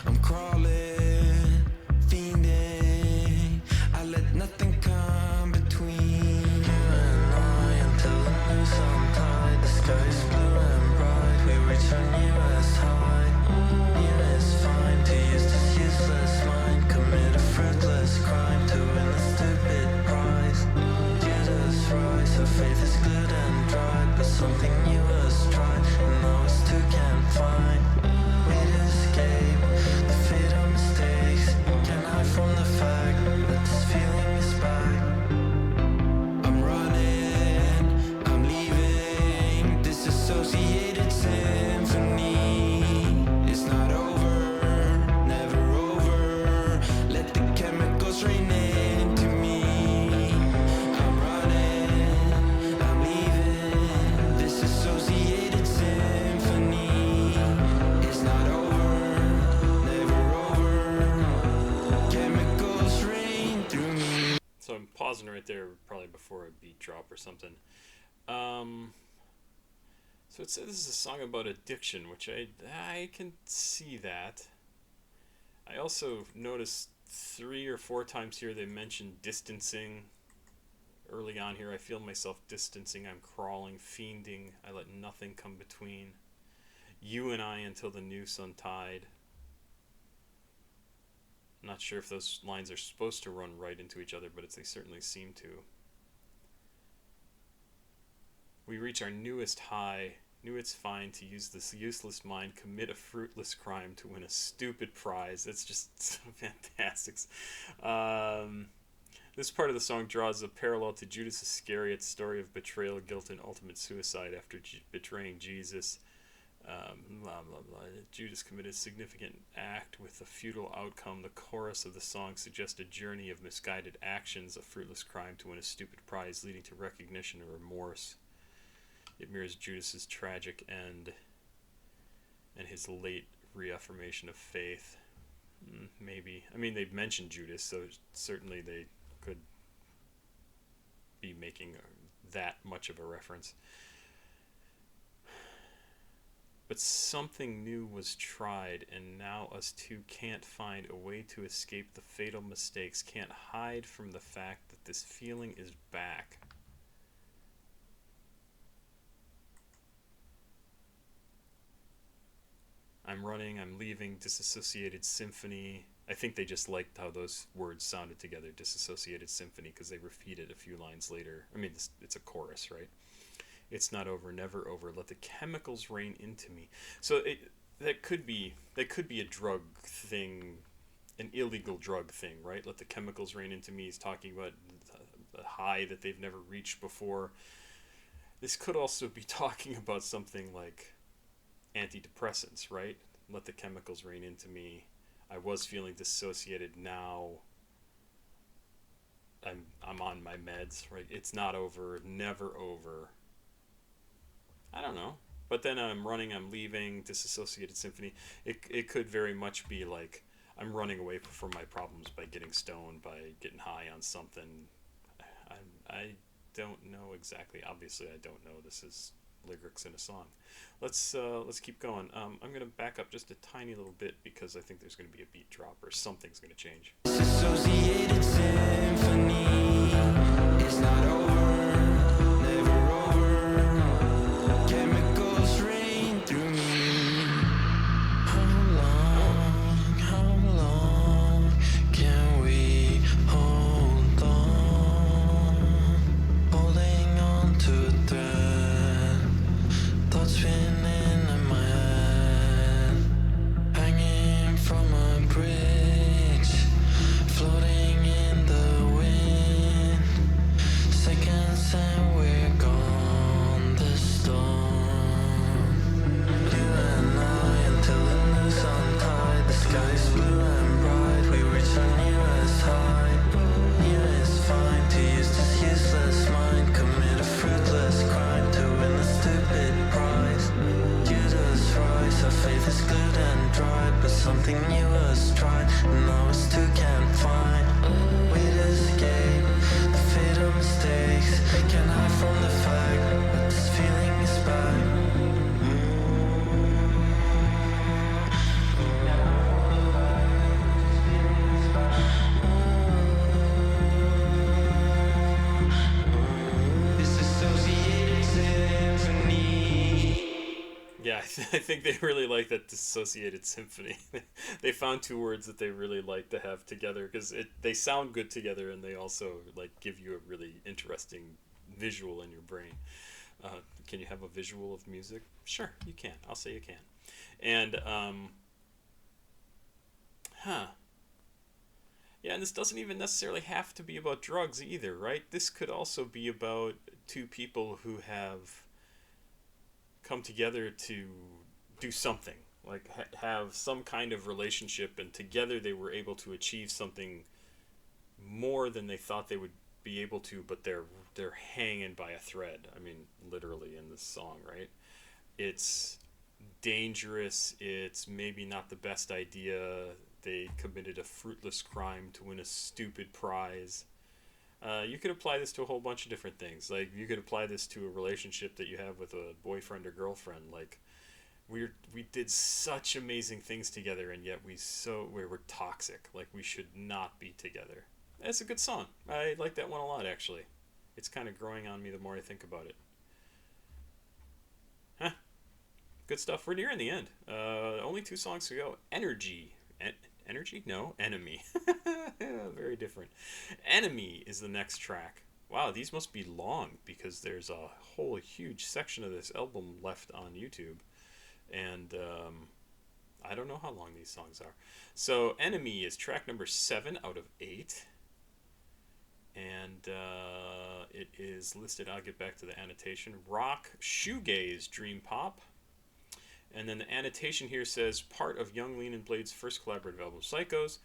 I'm crawling, fiending, I let nothing come between you and I until the new sun tide. The sky is blue and bright, we reach our nearest height. Near is fine to use this useless mind, commit a fruitless crime to win a stupid prize. Jesus rise, our faith is glued and dried, but something new was tried, and now it's too can't find. We'd escape the fatal mistakes, can't hide from the fact that this feeling is back. I'm running, I'm leaving, disassociated symphony. It's not over, never over. Let the chemicals rain into me. I'm running, I'm leaving, disassociated symphony. It's not over, never over. Chemicals rain through me. So I'm pausing right there, probably before a beat drop or something. So it says this is a song about addiction, which I can see that. I also noticed 3 or 4 times here they mentioned distancing. Early on here, I feel myself distancing. I'm crawling, fiending. I let nothing come between you and I until the new sun tide. I'm not sure if those lines are supposed to run right into each other, but they certainly seem to. We reach our newest high. Knew it's fine to use this useless mind, commit a fruitless crime to win a stupid prize. It's just so fantastic. This part of the song draws a parallel to Judas Iscariot's story of betrayal, guilt, and ultimate suicide after betraying Jesus. Blah, blah, blah. Judas committed a significant act with a futile outcome. The chorus of the song suggests a journey of misguided actions, a fruitless crime to win a stupid prize, leading to recognition or remorse. It mirrors Judas's tragic end and his late reaffirmation of faith. Maybe. I mean, they've mentioned Judas, so certainly they could be making that much of a reference. But something new was tried, and now us two can't find a way to escape the fatal mistakes, can't hide from the fact that this feeling is back. I'm running, I'm leaving, disassociated symphony. I think they just liked how those words sounded together, disassociated symphony, because they repeat it a few lines later. I mean, it's a chorus, right? It's not over, never over. Let the chemicals rain into me. So that could be a drug thing, an illegal drug thing, right? Let the chemicals rain into me. He's talking about a high that they've never reached before. This could also be talking about something like antidepressants, right? Let the chemicals rain into me. I was feeling dissociated. Now I'm on my meds, right? It's not over, never over. I don't know. But then I'm running, I'm leaving, disassociated symphony. It could very much be like I'm running away from my problems by getting stoned, by getting high on something. I don't know exactly. Obviously, I don't know. This is lyrics in a song. Let's keep going. I'm gonna back up just a tiny little bit because I think there's gonna be a beat drop or something's gonna change. Associated symphony is not over, never over. Chemicals rain through me. How long can we hold on? Holding on to a thread, thoughts spinning in my head, hanging from a bridge, floating in the wind. Seconds and we're gone. The storm, you and I, until the news untied. The sky's blue and bright. We reach our nearest height. Yeah, it's fine to use this useless mind, commit a fruitless crime to win the stupid prize. Judas rise, our faith is glued and dried, but something new was tried, and now us two can't find. We'd escape the fatal mistakes, can't hide from the fact that this feeling is back. Disassociated symphony. Yeah, I think they really like that dissociated symphony. They found two words that they really like to have together because they sound good together, and they also like give you a really interesting visual in your brain. Can you have a visual of music? Sure, you can. I'll say you can. And yeah, and this doesn't even necessarily have to be about drugs either, right? This could also be about two people who have come together to do something, like have some kind of relationship, and together they were able to achieve something more than they thought they would be able to, but they're hanging by a thread. I mean, literally in this song, right? It's dangerous. It's maybe not the best idea. They committed a fruitless crime to win a stupid prize. You could apply this to a whole bunch of different things. Like, you could apply this to a relationship that you have with a boyfriend or girlfriend. Like, we did such amazing things together, and yet we're toxic. Like, we should not be together. That's a good song. I like that one a lot, actually. It's kind of growing on me the more I think about it. Good stuff. We're nearing the end. Only 2 songs to go. Energy. Energy? No, Enemy. Very different. Enemy is the next track. Wow, these must be long because there's a whole huge section of this album left on YouTube. And I don't know how long these songs are. So Enemy is track number 7 out of 8. And it is listed, I'll get back to the annotation, rock, shoegaze, dream pop. And then the annotation here says, part of Young, Lean, and Blade's first collaborative album, Psykos.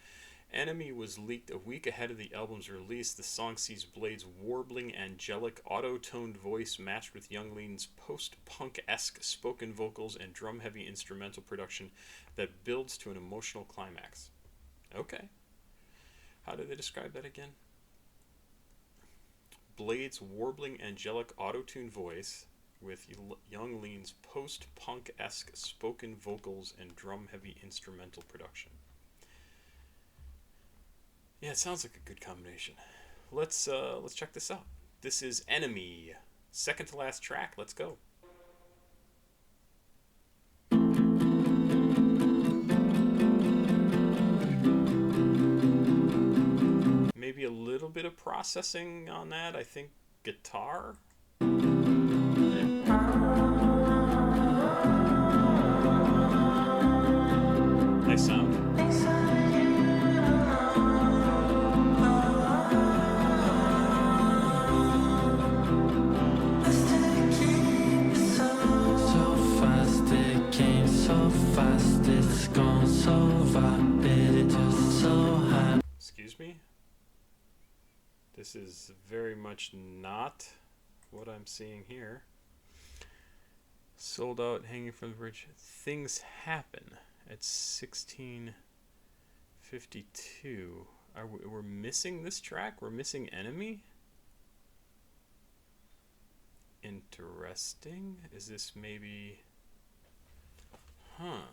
Enemy was leaked a week ahead of the album's release. The song sees Blade's warbling, angelic, auto-toned voice matched with Young Lean's post-punk-esque spoken vocals and drum-heavy instrumental production that builds to an emotional climax. Okay. How do they describe that again? Blade's warbling, angelic, auto-tuned voice with Young Lean's post-punk-esque spoken vocals and drum-heavy instrumental production. Yeah, it sounds like a good combination. Let's check this out. This is Enemy, second to last track. Let's go. Maybe a little bit of processing on that. I think guitar. Nice sound. Excuse me? This is very much not what I'm seeing here. Sold out, hanging from the bridge. Things happen at 16:52. We're missing this track? We're missing Enemy? Interesting. Is this maybe... Huh.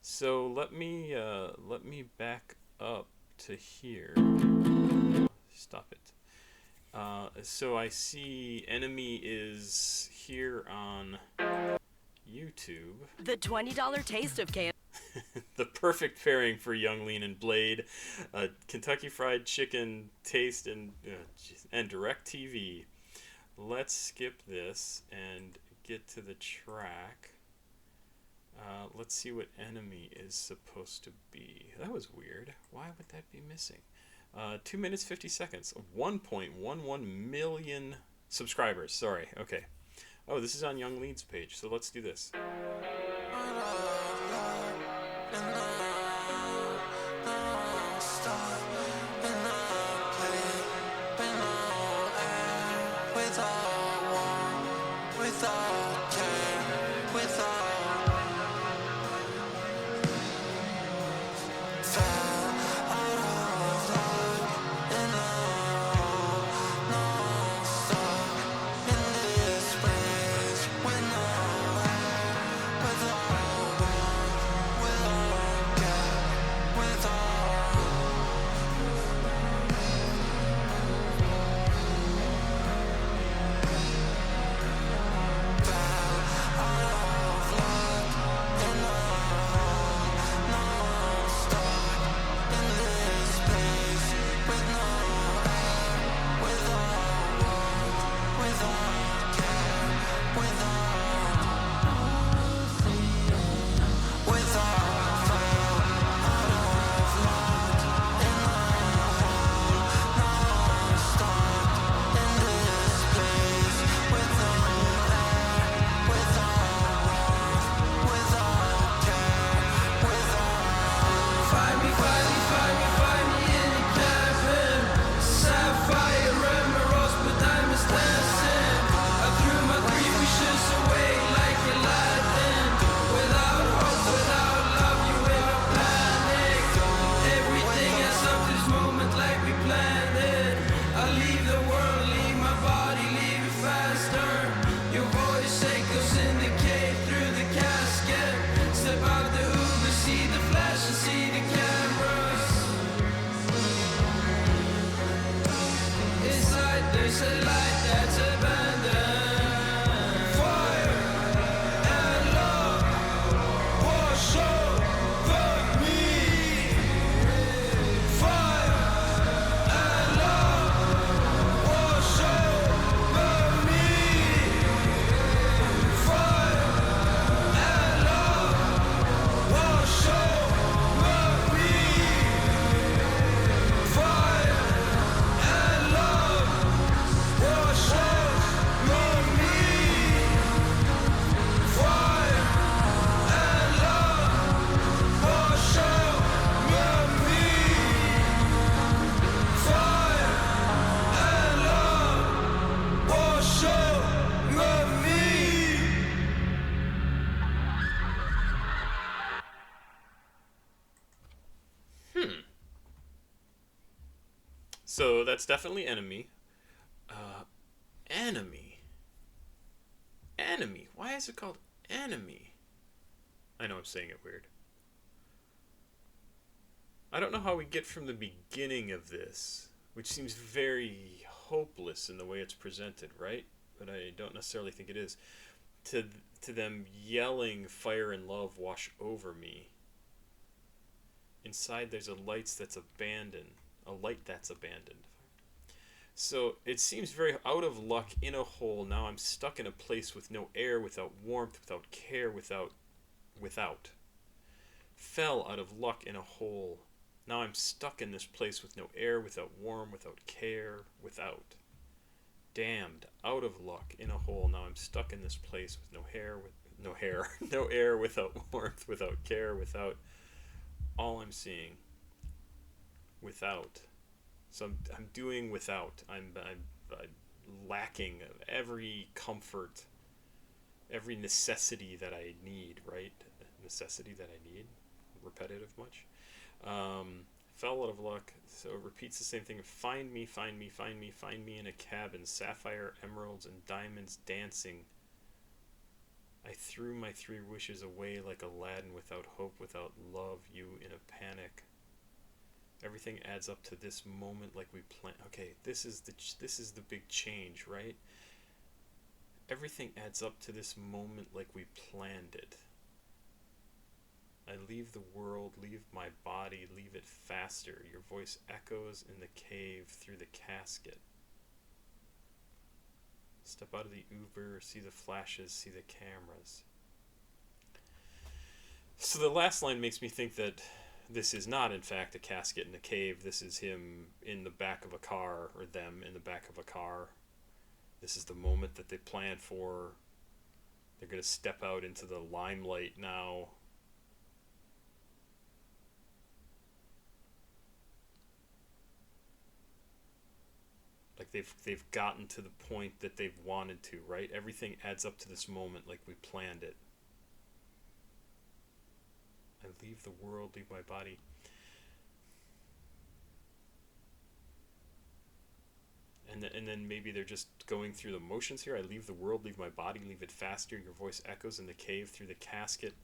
So let me back up to here. Stop it. So I see Enemy is here on YouTube. The $20 taste of KFC. The perfect pairing for Young, Lean, and Blade. Kentucky Fried Chicken taste and DirecTV. Let's skip this and get to the track. Let's see what Enemy is supposed to be. That was weird. Why would that be missing? 2 minutes, 50 seconds. 1.11 million subscribers. Sorry. Okay. Oh, this is on Young Lean's page, so let's do this. So that's definitely enemy. Enemy. Enemy. Why is it called enemy? I know I'm saying it weird. I don't know how we get from the beginning of this, which seems very hopeless in the way it's presented, right? But I don't necessarily think it is. To them yelling, "Fire and love wash over me." Inside there's a light that's abandoned. A light that's abandoned. So it seems very out of luck, in a hole. Now I'm stuck in a place with no air, without warmth, without care, without. Fell out of luck in a hole. Now I'm stuck in this place with no air, without warmth, without care, without. Damned, out of luck, in a hole. Now I'm stuck in this place with no air, without warmth, without care, without. All I'm seeing. Without. So I'm doing without. I'm lacking every comfort, every necessity that I need, right? Necessity that I need. Repetitive much. Fell out of luck, so it repeats the same thing. Find me, find me, find me, find me in a cabin. Sapphire, emeralds, and diamonds dancing. I threw my 3 wishes away like Aladdin, without hope, without love, you in a panic. Everything adds up to this moment like we plan. Okay, this is the big change, right? Everything adds up to this moment like we planned it. I leave the world, leave my body, leave it faster. Your voice echoes in the cave through the casket. Step out of the Uber, see the flashes, see the cameras. So the last line makes me think that this is not, in fact, a casket in a cave. This is him in the back of a car, or them in the back of a car. This is the moment that they planned for. They're going to step out into the limelight now. Like they've gotten to the point that they've wanted to, right? Everything adds up to this moment like we planned it. I leave the world, leave my body. And then maybe they're just going through the motions here. I leave the world, leave my body, leave it faster. Your voice echoes in the cave through the casket.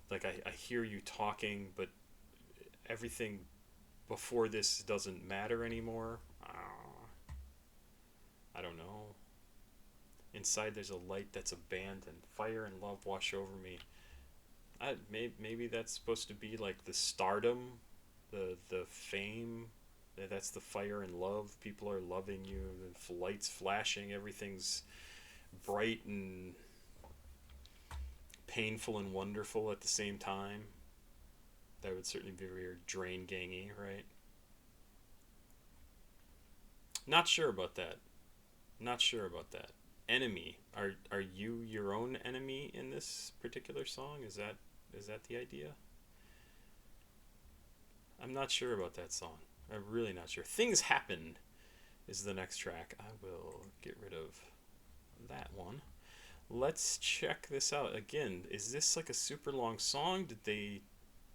Like I hear you talking, but everything before this doesn't matter anymore. I don't know. Inside there's a light that's abandoned. Fire and love wash over me. Maybe that's supposed to be like the stardom, the fame. That's the fire and love. People are loving you. The lights flashing. Everything's bright and painful and wonderful at the same time. That would certainly be very drain gangy, right? Not sure about that. Not sure about that. Enemy. Are you your own enemy in this particular song? Is that the idea? I'm not sure about that song. I'm really not sure. Things Happen is the next track. I will get rid of that one. Let's check this out. Again, is this like a super long song? Did they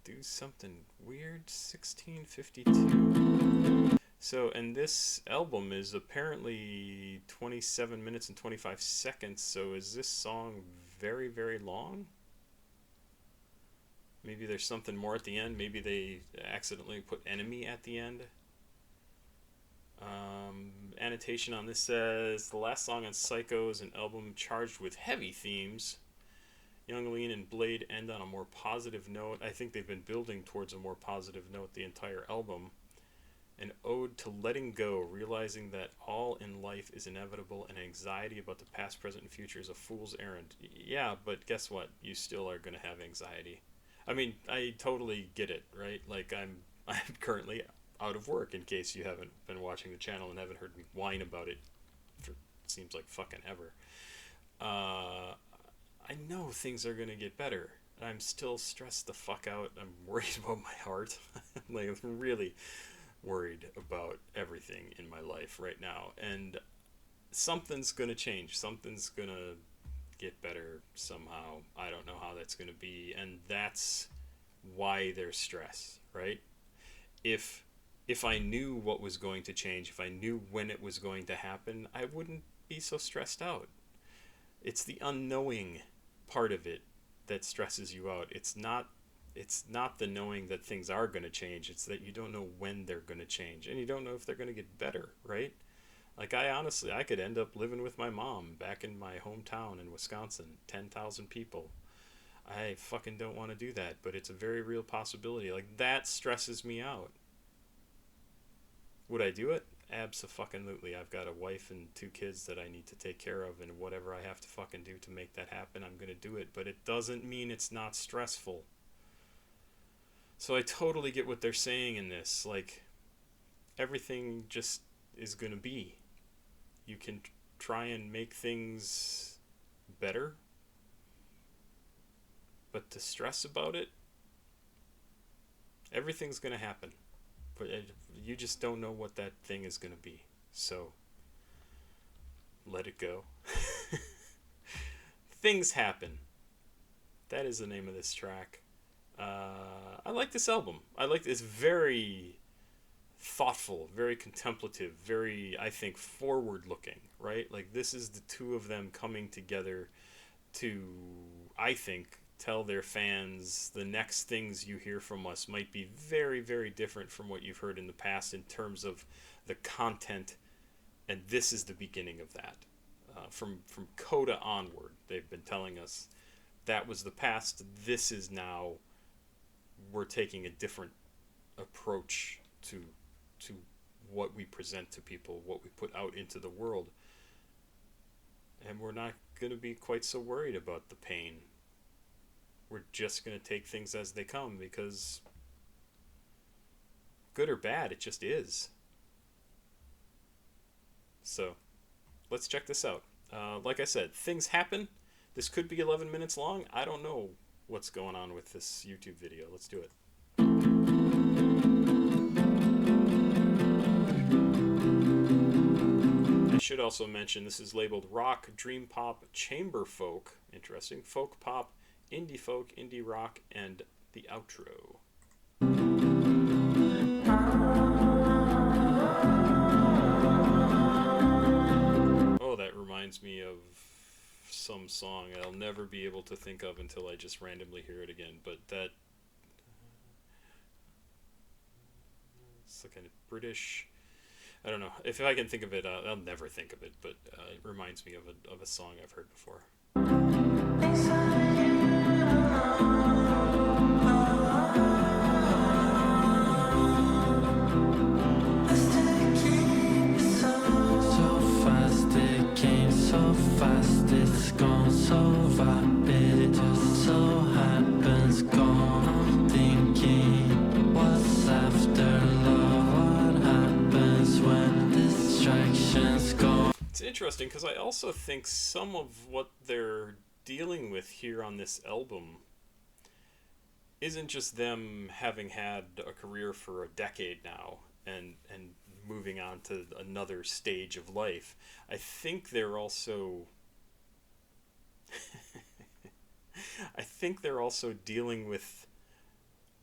do something weird? 1652. So, and this album is apparently 27 minutes and 25 seconds. So is this song very, very long? Maybe there's something more at the end. Maybe they accidentally put enemy at the end. Annotation on this says, the last song on Psykos, an album charged with heavy themes. Young Lean and Bladee end on a more positive note. I think they've been building towards a more positive note the entire album. An ode to letting go, realizing that all in life is inevitable, and anxiety about the past, present, and future is a fool's errand. Yeah, but guess what? You still are going to have anxiety. I mean, I totally get it, right? Like, I'm currently out of work, in case you haven't been watching the channel and haven't heard me whine about it for, it seems like fucking ever. I know things are going to get better. I'm still stressed the fuck out. I'm worried about my heart. Like, I'm really worried about everything in my life right now, and something's gonna change. Something's gonna get better somehow. I don't know how that's gonna be, and that's why there's stress, right? If if I knew what was going to change, if I knew when it was going to happen, I wouldn't be so stressed out. It's the unknowing part of it that stresses you out. It's not the knowing that things are going to change. It's that you don't know when they're going to change, and you don't know if they're going to get better, right? Like, I could end up living with my mom back in my hometown in Wisconsin, 10,000 people. I fucking don't want to do that, but it's a very real possibility. Like, that stresses me out. Would I do it? Abso-fucking-lutely. I've got a wife and 2 kids that I need to take care of, and whatever I have to fucking do to make that happen, I'm going to do it. But it doesn't mean it's not stressful. So I totally get what they're saying in this. Like, everything just is going to be. You can try and make things better, but to stress about it, everything's going to happen. But you just don't know what that thing is going to be. So, let it go. Things happen. That is the name of this track. I like this album. It's very thoughtful, very contemplative, very, I think, forward-looking, right? Like, this is the 2 of them coming together to, I think, tell their fans the next things you hear from us might be very, very different from what you've heard in the past in terms of the content, and this is the beginning of that. From Coda onward, they've been telling us that was the past, this is now, we're taking a different approach to what we present to people, what we put out into the world. And we're not going to be quite so worried about the pain. We're just going to take things as they come, because good or bad, it just is. So, let's check this out. Like I said, things happen. This could be 11 minutes long. I don't know what's going on with this YouTube video. Let's do it. I should also mention this is labeled rock, dream pop, chamber folk. Interesting. Folk pop, indie folk, indie rock, and the outro. Oh, that reminds me of some song I'll never be able to think of until I just randomly hear it again. But that, it's like a British, I don't know. If I can think of it, I'll never think of it. But it reminds me of a song I've heard before. It's interesting because I also think some of what they're dealing with here on this album isn't just them having had a career for a decade now and moving on to another stage of life. I think they're also dealing with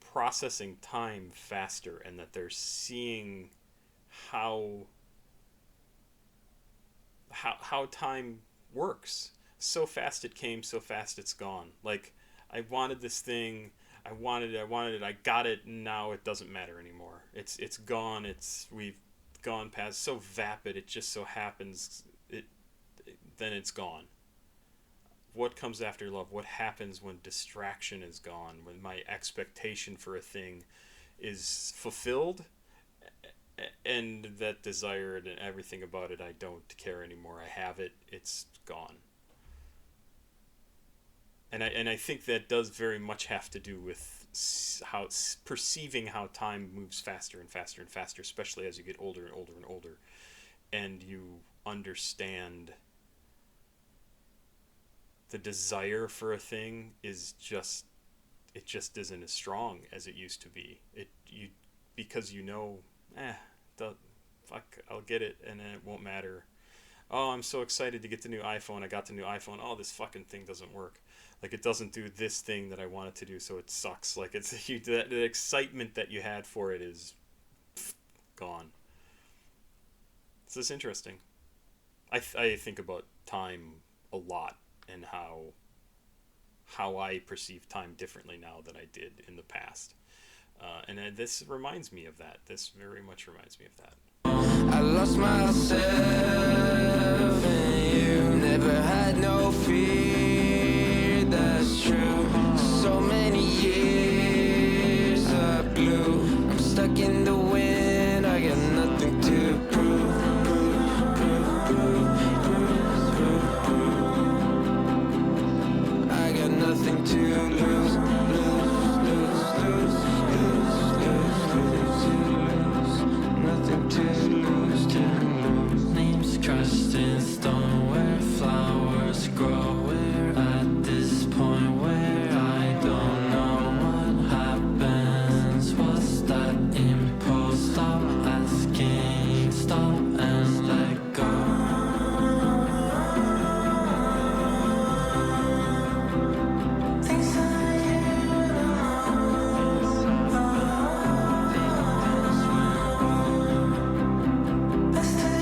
processing time faster, and that they're seeing how time works. So fast it came, so fast it's gone. Like, I wanted this thing, I wanted it, I got it, and now it doesn't matter anymore. It's gone, we've gone past, so vapid, it just so happens, then it's gone. What comes after love? What happens when distraction is gone? When my expectation for a thing is fulfilled, and that desire and everything about it, I don't care anymore. I have it, it's gone. And I think that does very much have to do with how perceiving how time moves faster and faster and faster, especially as you get older and older and older, and you understand the desire for a thing is just isn't as strong as it used to be. Because you know, fuck, I'll get it and then it won't matter. Oh, I'm so excited to get the new iPhone. I got the new iPhone. Oh, this fucking thing doesn't work. Like, it doesn't do this thing that I want it to do, so it sucks. Like, the excitement that you had for it is gone. So it's interesting. I think about time a lot, and how I perceive time differently now than I did in the past. And this reminds me of that. This very much reminds me of that. I lost myself in you. Never had no fear, that's true. So many years I blew. I'm stuck in the wind, I got nothing to prove. I got nothing to lose. Nothing to lose, names crushed in stone where flowers grow. We're at this point where I don't know what happens. What's that impulse? Stop asking, stop and let go.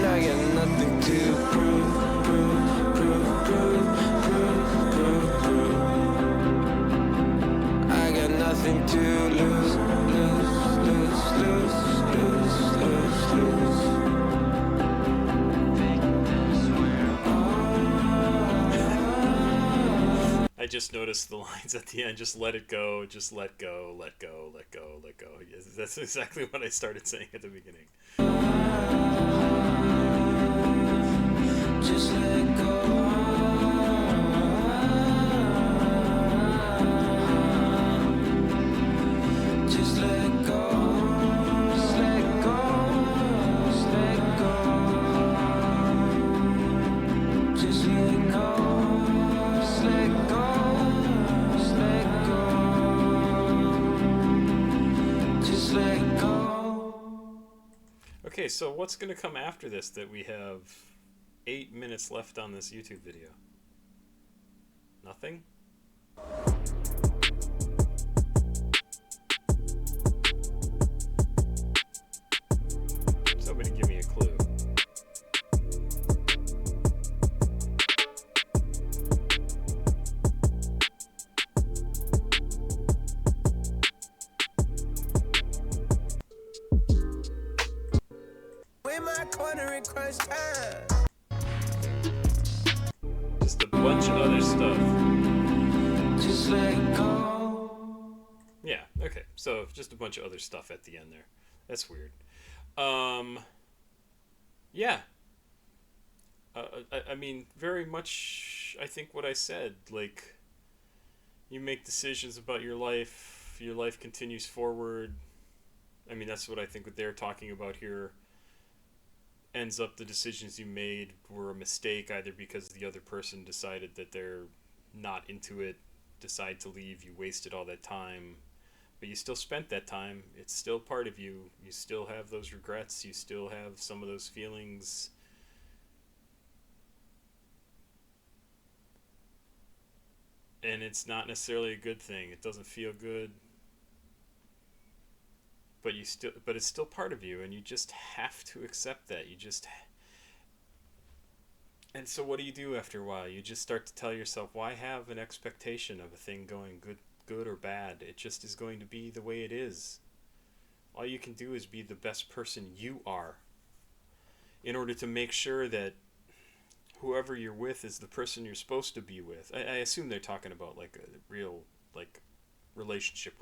I got nothing to prove. I got nothing to lose. I just noticed the lines at the end. Just let it go. Just let go. Let go. Let go. Let go. Yes, that's exactly what I started saying at the beginning. Just let go. Just let go. Just let go. Just let go. Just let go. Just let go. Just let go. Just let go. Okay, so what's going to come after this that we have 8 minutes left on this YouTube video? Nothing? Somebody give me a clue. In my corner in crunch time. Just a bunch of other stuff. Just let go. Yeah, okay. So just a bunch of other stuff at the end there. That's weird. Yeah. I mean, very much, I think what I said, like, you make decisions about your life continues forward. I mean, that's what I think what they're talking about here. Ends up the decisions you made were a mistake, either because the other person decided that they're not into it, decide to leave, you wasted all that time, but you still spent that time. It's still part of you. You still have those regrets. You still have some of those feelings. And it's not necessarily a good thing. It doesn't feel good. But it's still part of you, and you just have to accept that. And so what do you do after a while? You just start to tell yourself, why have an expectation of a thing going good or bad? It just is going to be the way it is. All you can do is be the best person you are, in order to make sure that whoever you're with is the person you're supposed to be with. I assume they're talking about like a real like relationship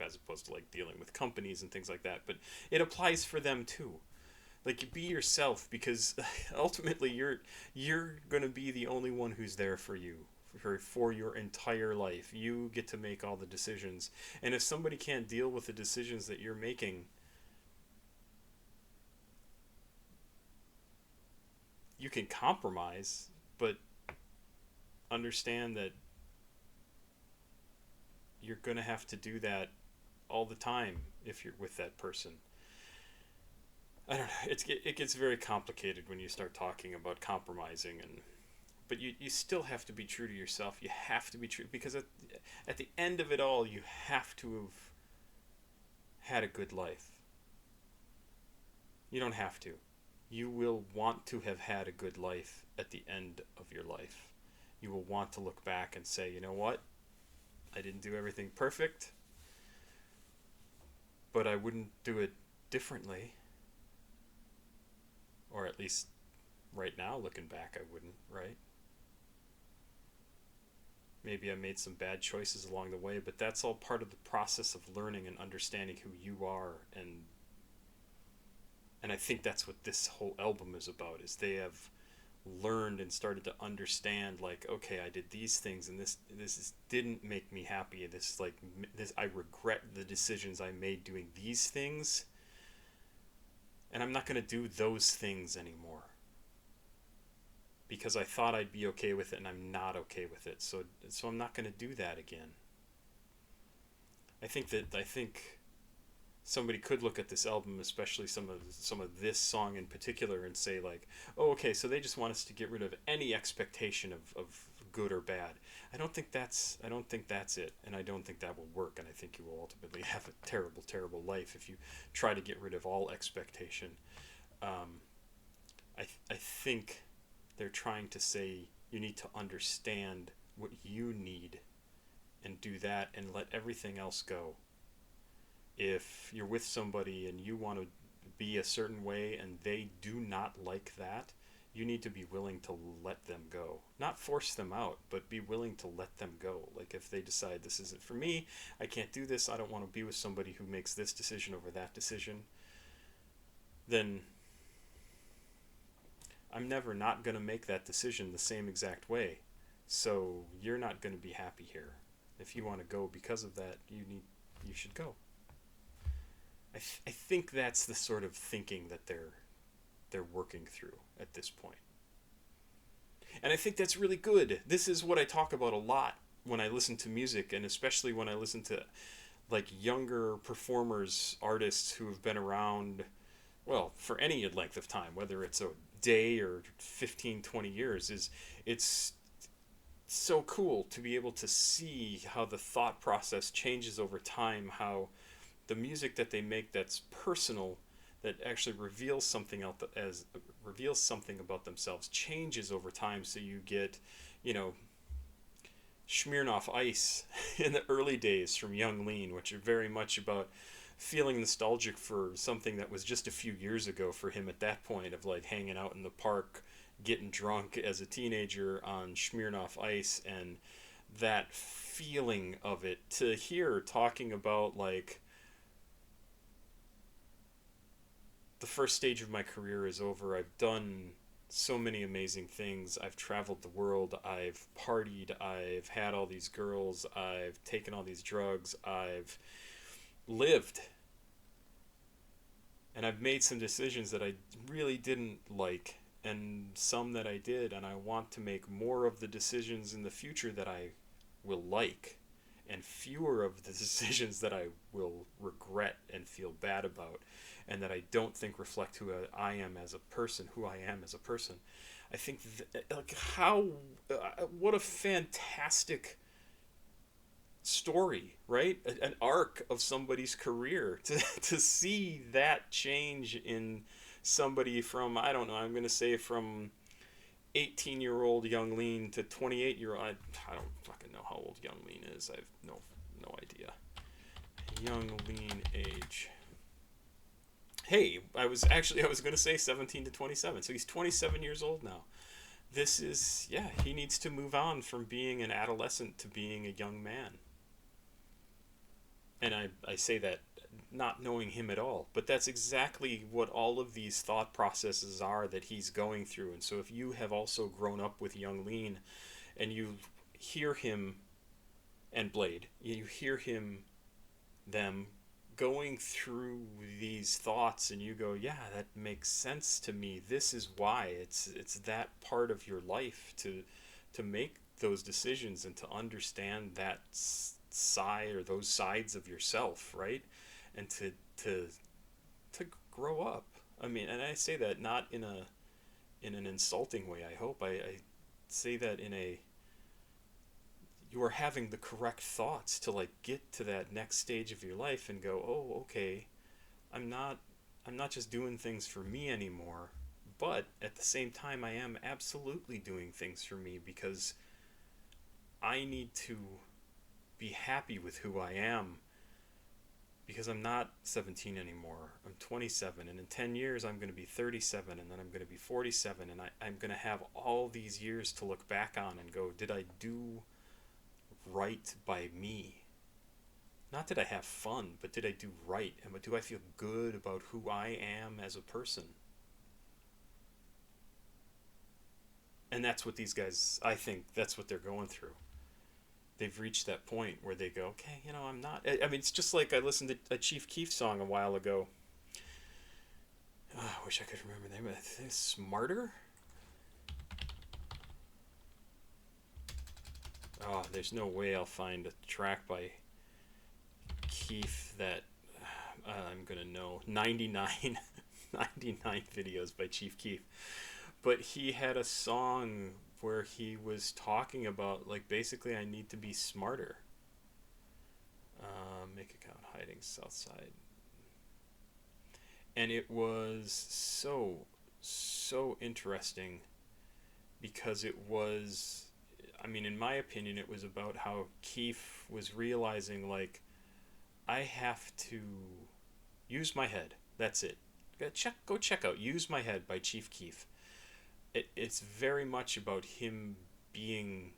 as opposed to like dealing with companies and things like that, but it applies for them too. Like, be yourself, because ultimately you're going to be the only one who's there for you for your entire life. You get to make all the decisions, and if somebody can't deal with the decisions that you're making, you can compromise, but understand that you're going to have to do that all the time if you're with that person. I don't know. It gets very complicated when you start talking about compromising, but you still have to be true to yourself. You have to be true, because at the end of it all, you have to have had a good life. You don't have to. You will want to have had a good life at the end of your life. You will want to look back and say, you know what? I didn't do everything perfect, but I wouldn't do it differently. Or at least right now, looking back, I wouldn't, right? Maybe I made some bad choices along the way, but that's all part of the process of learning and understanding who you are. And I think that's what this whole album is about, is they have learned and started to understand, like, okay, I did these things and this didn't make me happy. This I regret the decisions I made doing these things, and I'm not going to do those things anymore because I thought I'd be okay with it and I'm not okay with it. So I'm not going to do that again. I think somebody could look at this album, especially some of this song in particular, and say, like, oh, okay, so they just want us to get rid of any expectation of good or bad. I don't think that's it, and I don't think that will work, and I think you will ultimately have a terrible, terrible life if you try to get rid of all expectation. I think they're trying to say you need to understand what you need and do that and let everything else go. If you're with somebody and you want to be a certain way and they do not like that, you need to be willing to let them go. Not force them out, but be willing to let them go. Like, if they decide this isn't for me, I can't do this, I don't want to be with somebody who makes this decision over that decision, then I'm never not going to make that decision the same exact way. So you're not going to be happy here. If you want to go because of that, you should go. I think that's the sort of thinking that they're working through at this point. And I think that's really good. This is what I talk about a lot when I listen to music, and especially when I listen to, like, younger performers, artists who have been around, well, for any length of time, whether it's a day or 15, 20 years, it's so cool to be able to see how the thought process changes over time, how the music that they make that's personal, that actually reveals something about themselves, changes over time. So you get, Smirnoff Ice in the early days from Young Lean, which are very much about feeling nostalgic for something that was just a few years ago for him at that point, of like hanging out in the park, getting drunk as a teenager on Smirnoff Ice, and that feeling of it, to hear talking about, like, the first stage of my career is over. I've done so many amazing things. I've traveled the world. I've partied. I've had all these girls. I've taken all these drugs. I've lived. And I've made some decisions that I really didn't like, and some that I did, and I want to make more of the decisions in the future that I will like, and fewer of the decisions that I will regret and feel bad about, and that I don't think reflect who I am as a person. I think what a fantastic story, right? An arc of somebody's career, to see that change in somebody from, I don't know, I'm going to say from 18-year-old Young Lean to 28-year-old, I don't fucking know how old Young Lean is. I have no idea. Young Lean age. Hey, I was going to say 17 to 27. So he's 27 years old now. This is, he needs to move on from being an adolescent to being a young man. And I say that not knowing him at all, but that's exactly what all of these thought processes are that he's going through. And so if you have also grown up with Young Lean, and you hear him, and Bladee, you hear them going through these thoughts, and you go, yeah, that makes sense to me. This is why. It's that part of your life to make those decisions and to understand that side, or those sides of yourself, right? And to grow up. I mean, and I say that not in an insulting way, I hope. I say that in a, you are having the correct thoughts to, like, get to that next stage of your life and go, oh, okay, I'm not I'm not just doing things for me anymore, but at the same time I am absolutely doing things for me because I need to be happy with who I am, because I'm not 17 anymore. I'm 27, and in 10 years I'm going to be 37, and then I'm going to be 47, and I'm going to have all these years to look back on and go, did I do right by me? Not did I have fun, but did I do right? And do I feel good about who I am as a person? And that's what these guys, I think that's what they're going through. They've reached that point where they go, okay, you know, I'm not... I mean, it's just like I listened to a Chief Keef song a while ago. Oh, I wish I could remember the name of it. Smarter? Oh, there's no way I'll find a track by Keef that I'm going to know. 99 videos by Chief Keef. But he had a song where he was talking about, like, basically I need to be smarter. Make account hiding Southside. And it was so interesting because it was, I mean, in my opinion, it was about how Keef was realizing, like, I have to use my head. That's it. Go check out Use My Head by Chief Keef. It's very much about him being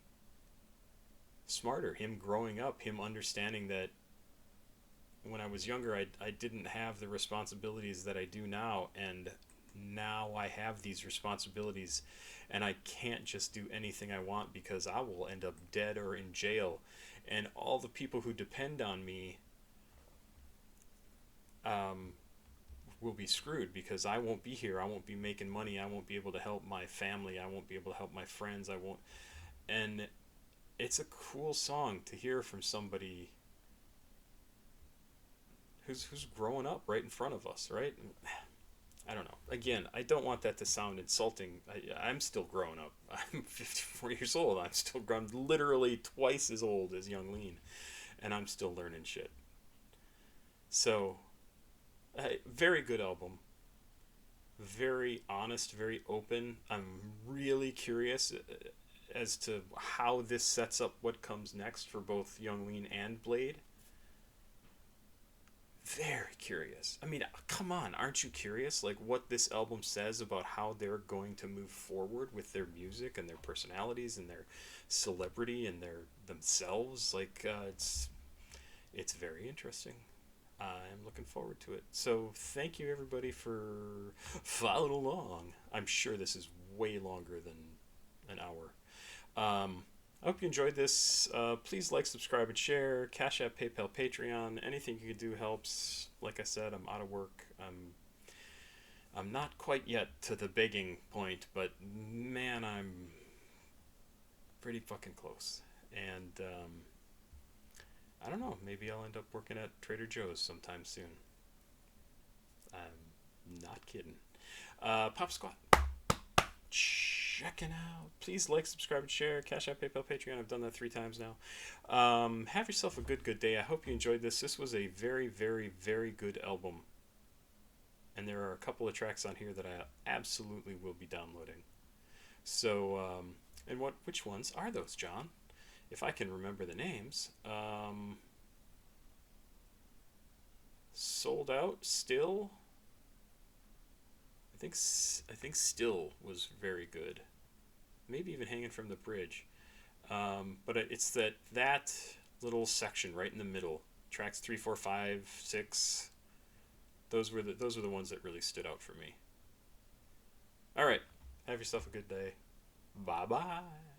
smarter, him growing up, him understanding that when I was younger, I didn't have the responsibilities that I do now, and now I have these responsibilities, and I can't just do anything I want because I will end up dead or in jail, and all the people who depend on me will be screwed because I won't be here. I won't be making money. I won't be able to help my family. I won't be able to help my friends. I won't. And it's a cool song to hear from somebody who's growing up right in front of us, right? I don't know. Again, I don't want that to sound insulting. I'm still growing up. I'm 54 years old. I'm literally twice as old as Young Lean, and I'm still learning shit. So, very good album. Very honest, very open. I'm really curious as to how this sets up what comes next for both Young Lean and Bladee. Very curious. I mean, come on, aren't you curious? Like, what this album says about how they're going to move forward with their music and their personalities and their celebrity and their themselves. Like, it's very interesting. I'm looking forward to it. So thank you everybody for following along. I'm sure this is way longer than an hour. I hope you enjoyed this. Please like, subscribe, and share. CashApp, PayPal, Patreon. Anything you can do helps. Like I said, I'm out of work. I'm not quite yet to the begging point, but man, I'm pretty fucking close. And I don't know, maybe I'll end up working at Trader Joe's sometime soon. I'm not kidding. Papasquatjon, checking out. Please like, subscribe, and share. CashApp, PayPal, Patreon. I've done that 3 times now. Have yourself a good day. I hope you enjoyed this. This was a very, very, very good album. And there are a couple of tracks on here that I absolutely will be downloading. So, and which ones are those, John? If I can remember the names. Sold Out, Still. I think Still was very good. Maybe even Hanging from the Bridge. But it's that little section right in the middle. Tracks 3, 4, 5, 6. Those were the ones that really stood out for me. All right. Have yourself a good day. Bye-bye.